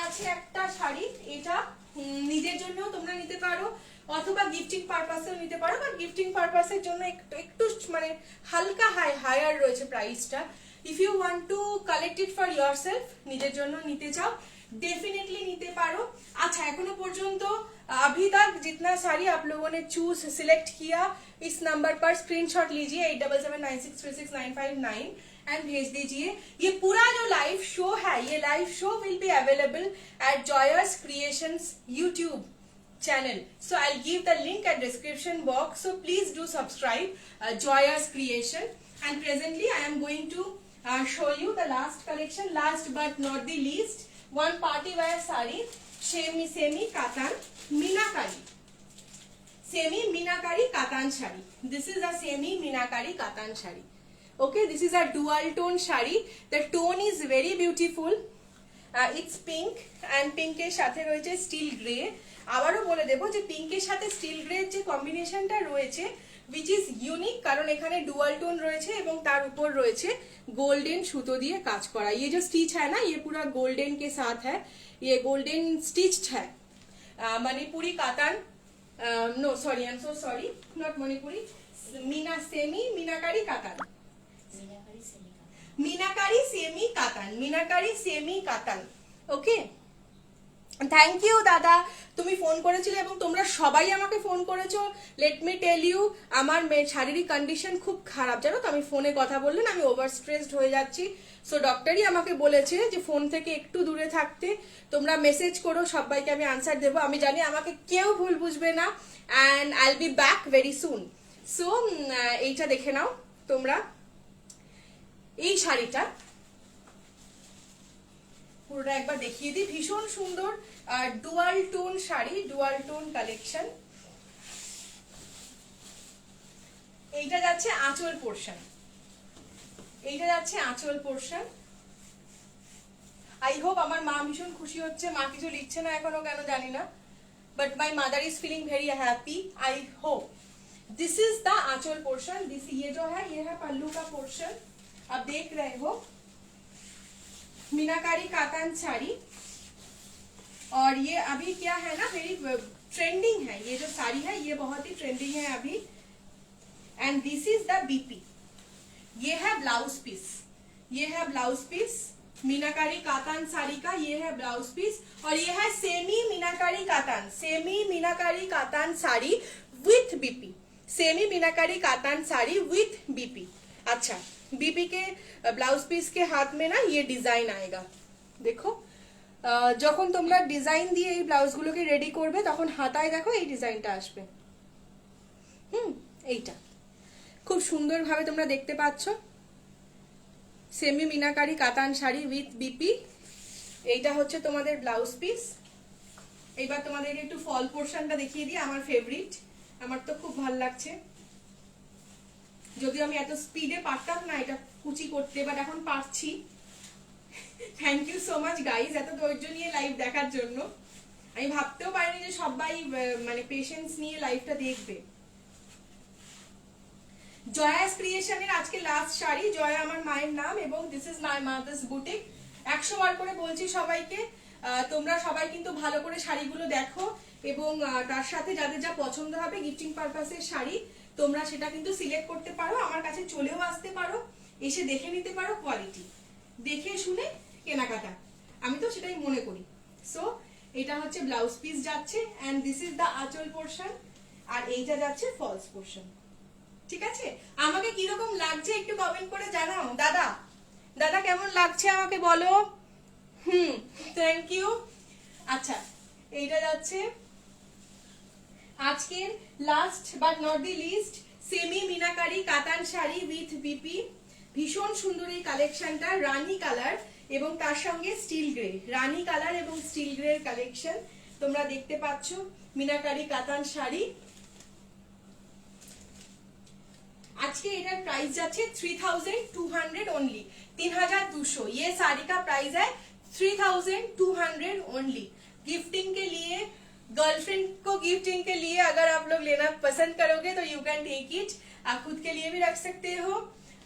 আছে একটা শাড়ি, এটা নিজের জন্য তোমরা নিতে পারো অথবা গিফটিং পারপাসেও নিতে পারো, বাট গিফটিং পারপাসের জন্য একটু মানে হালকা হায়ার রয়েছে প্রাইসটা। If you want to collect it for yourself, নিজের জন্য নিতে চাও, डेफिनेटली নিতে পারো। अच्छा, এখনো পর্যন্ত अभी तक जितना साड़ी आप लोगों ने चूज सिलेक्ट किया, इस नंबर पर स्क्रीनशॉट लीजिए 8779636959 एंड भेज दीजिए। ये पूरा जो लाइव शो है, ये live show will be available at Jaya's creations YouTube channel. So I'll give the link at description box. So please do subscribe Joya's Creation. And presently I am going to show you the last collection, last but not the least, one party wear saree, semi katan minakari, semi minakari katan shari. This is a semi minakari katan shari. Okay, this is a dual tone shari. The tone is very beautiful. It's pink and pink এর সাথে রয়েছে still grey. আবারও বলে দেবো যে পিঙ্কের সাথে still grey যে কম্বিনেশনটা রয়েছে which is ইউনিক, কারণ এখানে ডুয়াল টোন রয়েছে এবং তার উপর রয়েছে গোল্ডেন সুতো দিয়ে কাজ করা। ये जो स्टिच है ना, ये पूरा गोल्डन के साथ है, ये गोल्डन स्टिच्ड है। Manipuri Katan, no sorry, I am so sorry, not Manipuri, semi Meenakari Katan, Meenakari semi Katan, Meenakari semi Katan, okay, thank you দাদা, তুমি ফোন করেছিলে এবং তোমরা সবাই আমাকে ফোন করেছো। লেট মি টেল ইউ, আমার শারীরিক কন্ডিশন খুব খারাপ, জানো তো। আমি ফোনে কথা বললে না আমি ওভার স্ট্রেসড হয়ে যাচ্ছি। সো ডক্টরই আমাকে বলেছে যে ফোন থেকে একটু দূরে থাকতে। তোমরা মেসেজ করো, সবাইকে আমি আনসার দেবো। আমি জানি আমাকে কেউ ভুল বুঝবে না, and I will be back very soon. So এইটা দেখে নাও তোমরা, এই শাড়িটা পুরোটা একবার দেখিয়ে দিই। ভীষণ সুন্দর dual tone sari, dual tone collection. এইটা যাচ্ছে আঁচল পোর্শন, এইটা যাচ্ছে আঁচল পোর্শন। আই হোপ আমার মা ভীষণ খুশি হচ্ছে। মা কিছু লিখছে না এখনো, কেন জানি না, but my mother is feeling very happy, I hope. This is the anchal portion. This ये जो है ये है पल्लू का पोर्शन। अब देख रहे हो मीनाकारी कातान साड़ी, और ये अभी क्या है ना वेरी ट्रेंडिंग है। ये जो साड़ी है ये बहुत ही ट्रेंडिंग है अभी। And this is the BP. ये है ब्लाउज पीस, ये है ब्लाउज पीस मीनाकारी कातान साड़ी का। ये है ब्लाउज पीस, और ये है semi Meenakari katan, semi Meenakari katan sari with BP, semi Meenakari katan sari with BP. अच्छा, बीपी के ब्लाउज पीस के हाथ में ना ये डिजाइन आएगा। देखो যখন তোমরা ডিজাইন দিয়ে এই ব্লাউজগুলোকে রেডি করবে তখন হাতায় দেখো এই ডিজাইনটা আসবে। এইটা খুব সুন্দরভাবে তোমরা দেখতে পাচ্ছ। Semi meenakari katan sari with BP, এইটা হচ্ছে তোমাদের ব্লাউজ পিস। এইবার তোমাদেরকে একটু ফল পোর্শনটা দেখিয়ে দিই, আমার ফেভারিট। আমার তো খুব ভালো লাগছে, যদিও আমি এত স্পিডে পারতাম না এটা কুচি করতে, বাট এখন পারছি। Thank you so much guys, এত ধৈর্য নিয়ে লাইভ দেখার জন্য। আমি ভাবতেও পারিনি যে সবাই মানে পেশেন্স নিয়ে লাইভটা দেখবে। জয়াস ক্রিয়েশনের আজকে লাস্ট শাড়ি। জয়া আমার মায়ের নাম, এবং this is my mother's boutique. 100 বার করে বলছি সবাইকে, তোমরা সবাই কিন্তু ভালো করে শাড়িগুলো দেখো, এবং তার সাথে যাদের যা পছন্দ হবে গিফটিং পারপাসের শাড়ি তোমরা সেটা কিন্তু সিলেক্ট করতে পারো। আমার কাছে চলেও আসতে পারো, এসে দেখে নিতে পারো কোয়ালিটি, দেখে শুনে কেনাকাটা, আমি তো সেটাই মনে করি। সো এটা হচ্ছে ব্লাউজ পিস যাচ্ছে, এন্ড দিস ইজ দা আঁচল পোর্শন, আর এইটা যাচ্ছে ফলস পোর্শন। ঠিক আছে, আমাকে কিরকম লাগছে একটু কমেন্ট করে জানাও। দাদা, দাদা কেমন লাগছে আমাকে বলো। Thank you. আচ্ছা, এইটা যাচ্ছে আজকের last but not the least semi meenakari katan sari with BP. ভীষণ সুন্দর এই কালেকশনটা, রানী কালার এবং তার সঙ্গে স্টিল গ্রে, রানী কালার এবং স্টিল গ্রে এর কালেকশন তোমরা দেখতে পাচ্ছ। মিনাকারি কাতান শাড়ি, আজকে এটার प्राइस যাচ্ছে 3200 ओनली, 3200। ये साड़ी का प्राइस है 3200 ओनली। गिफ्टिंग के लिए, गर्लफ्रेंड को गिफ्टिंग के लिए अगर आप लोग लेना पसंद करोगे तो यू कैन टेक इट, आप खुद के लिए भी रख सकते हो।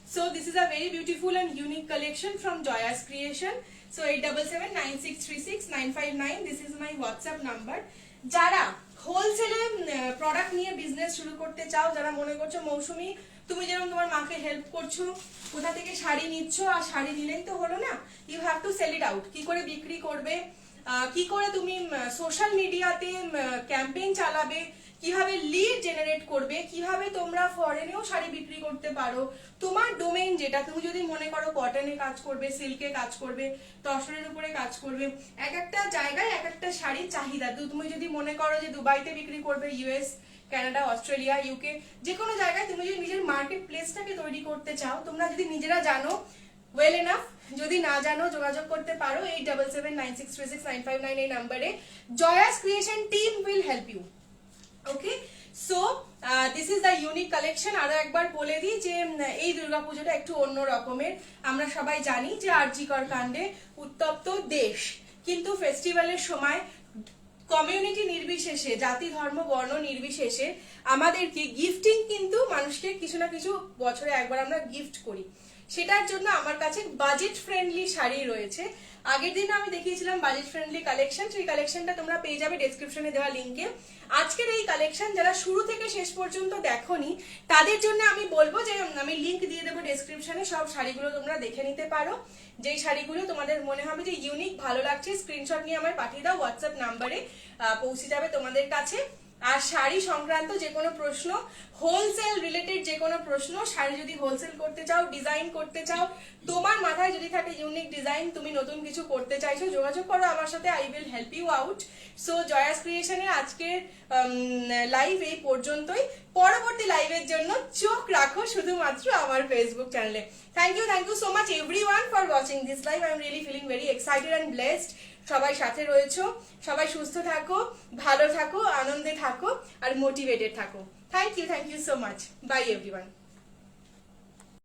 So this is a very beautiful and unique collection from Jaya's creation. So 8779636959, this is my WhatsApp number. যারা হোলসেলে প্রোডাক্ট নিয়ে বিজনেস শুরু করতে চাও, যারা মনে করছো মৌসুমী তুমি যেরকম তোমার মাকে হেল্প করছো, কোথা থেকে শাড়ি নিচ্ছ আর শাড়ি নিলেই তো হলো না, you have to sell it out. কি করে বিক্রি করবে, কি করে তুমি সোশ্যাল মিডিয়াতে ক্যাম্পেইন চালাবে, কিভাবে লিড জেনারেট করবে, কিভাবে তোমরা ফরেনেও শাড়ি বিক্রি করতে পারো। তোমার ডোমেইন যেটা, তুমি যদি মনে করো কটনে কাজ করবে, সিল্কে কাজ করবে, তসরের উপরে কাজ করবে, এক একটা জায়গায় এক একটা শাড়ির চাহিদা। তুমি যদি মনে করো যে দুবাইতে বিক্রি করবে, ইউএস, কানাডা, অস্ট্রেলিয়া, ইউকে, যে কোনো জায়গায় তুমি যদি নিজের মার্কেট প্লেসটাকে তৈরি করতে চাও, তোমরা যদি নিজেরা জানো ওয়েল এনাফ, যদি না জানো যোগাযোগ করতে পারো 8779636959 এই নাম্বারে। Joya's creation team will help you. Okay, so this is the unique collection. আরো একবার বলে দিই যে এই দুর্গাপুজোটা একটু অন্য রকমের। আমরা সবাই জানি যে আরজিকর কাণ্ডে উত্তপ্ত দেশ, কিন্তু ফেস্টিভ্যালের সময় কমিউনিটি নির্বিশেষে, জাতি ধর্ম বর্ণ নির্বিশেষে আমাদেরকে গিফটিং কিন্তু মানুষকে কিছু না কিছু বছরে একবার আমরা গিফট করি। সেটার জন্য আমার কাছে বাজেট ফ্রেন্ডলি শাড়ি রয়েছে। আগের দিন আমি দেখিয়েছিলাম বাজেট ফ্রেন্ডলি কালেকশন, সেই কালেকশনটা তোমরা পেয়ে যাবে ডেসক্রিপশনে দেওয়া লিঙ্কে। আজকের এই কালেকশন যারা শুরু থেকে শেষ পর্যন্ত দেখোনি তাদের জন্য আমি বলবো যে আমি লিঙ্ক দিয়ে দেবো ডেসক্রিপশনে, সব শাড়িগুলো তোমরা দেখে নিতে পারো। যেই শাড়িগুলো তোমাদের মনে হবে যে ইউনিক ভালো লাগছে স্ক্রিনশট নিয়ে আমায় পাঠিয়ে দাও, হোয়াটসঅ্যাপ নাম্বারে পৌঁছে যাবে তোমাদের কাছে। আর শাড়ি সংক্রান্ত যে কোনো প্রশ্ন, হোলসেল রিলেটেড যে কোনো প্রশ্ন, শাড়ি যদি হোলসেল করতে চাও, ডিজাইন করতে চাও, তোমার মাথায় যদি থাকে ইউনিক ডিজাইন, তুমি নতুন কিছু করতে চাইছো, যোগাযোগ করো আমার সাথে, I will help you out. So Jaya's ক্রিয়েশনের আজকের লাইভ এই পর্যন্তই। পরবর্তী লাইভের জন্য চোখ রাখো শুধুমাত্র আমার ফেসবুক চ্যানেলে। Thank you so much everyone for watching this live. I am really feeling very excited and blessed. সবাই সাথে রয়েছো, সবাই সুস্থ থাকো, ভালো থাকো, আনন্দে থাকো আর মোটিভেটেড থাকো। Thank you so much. Bye everyone.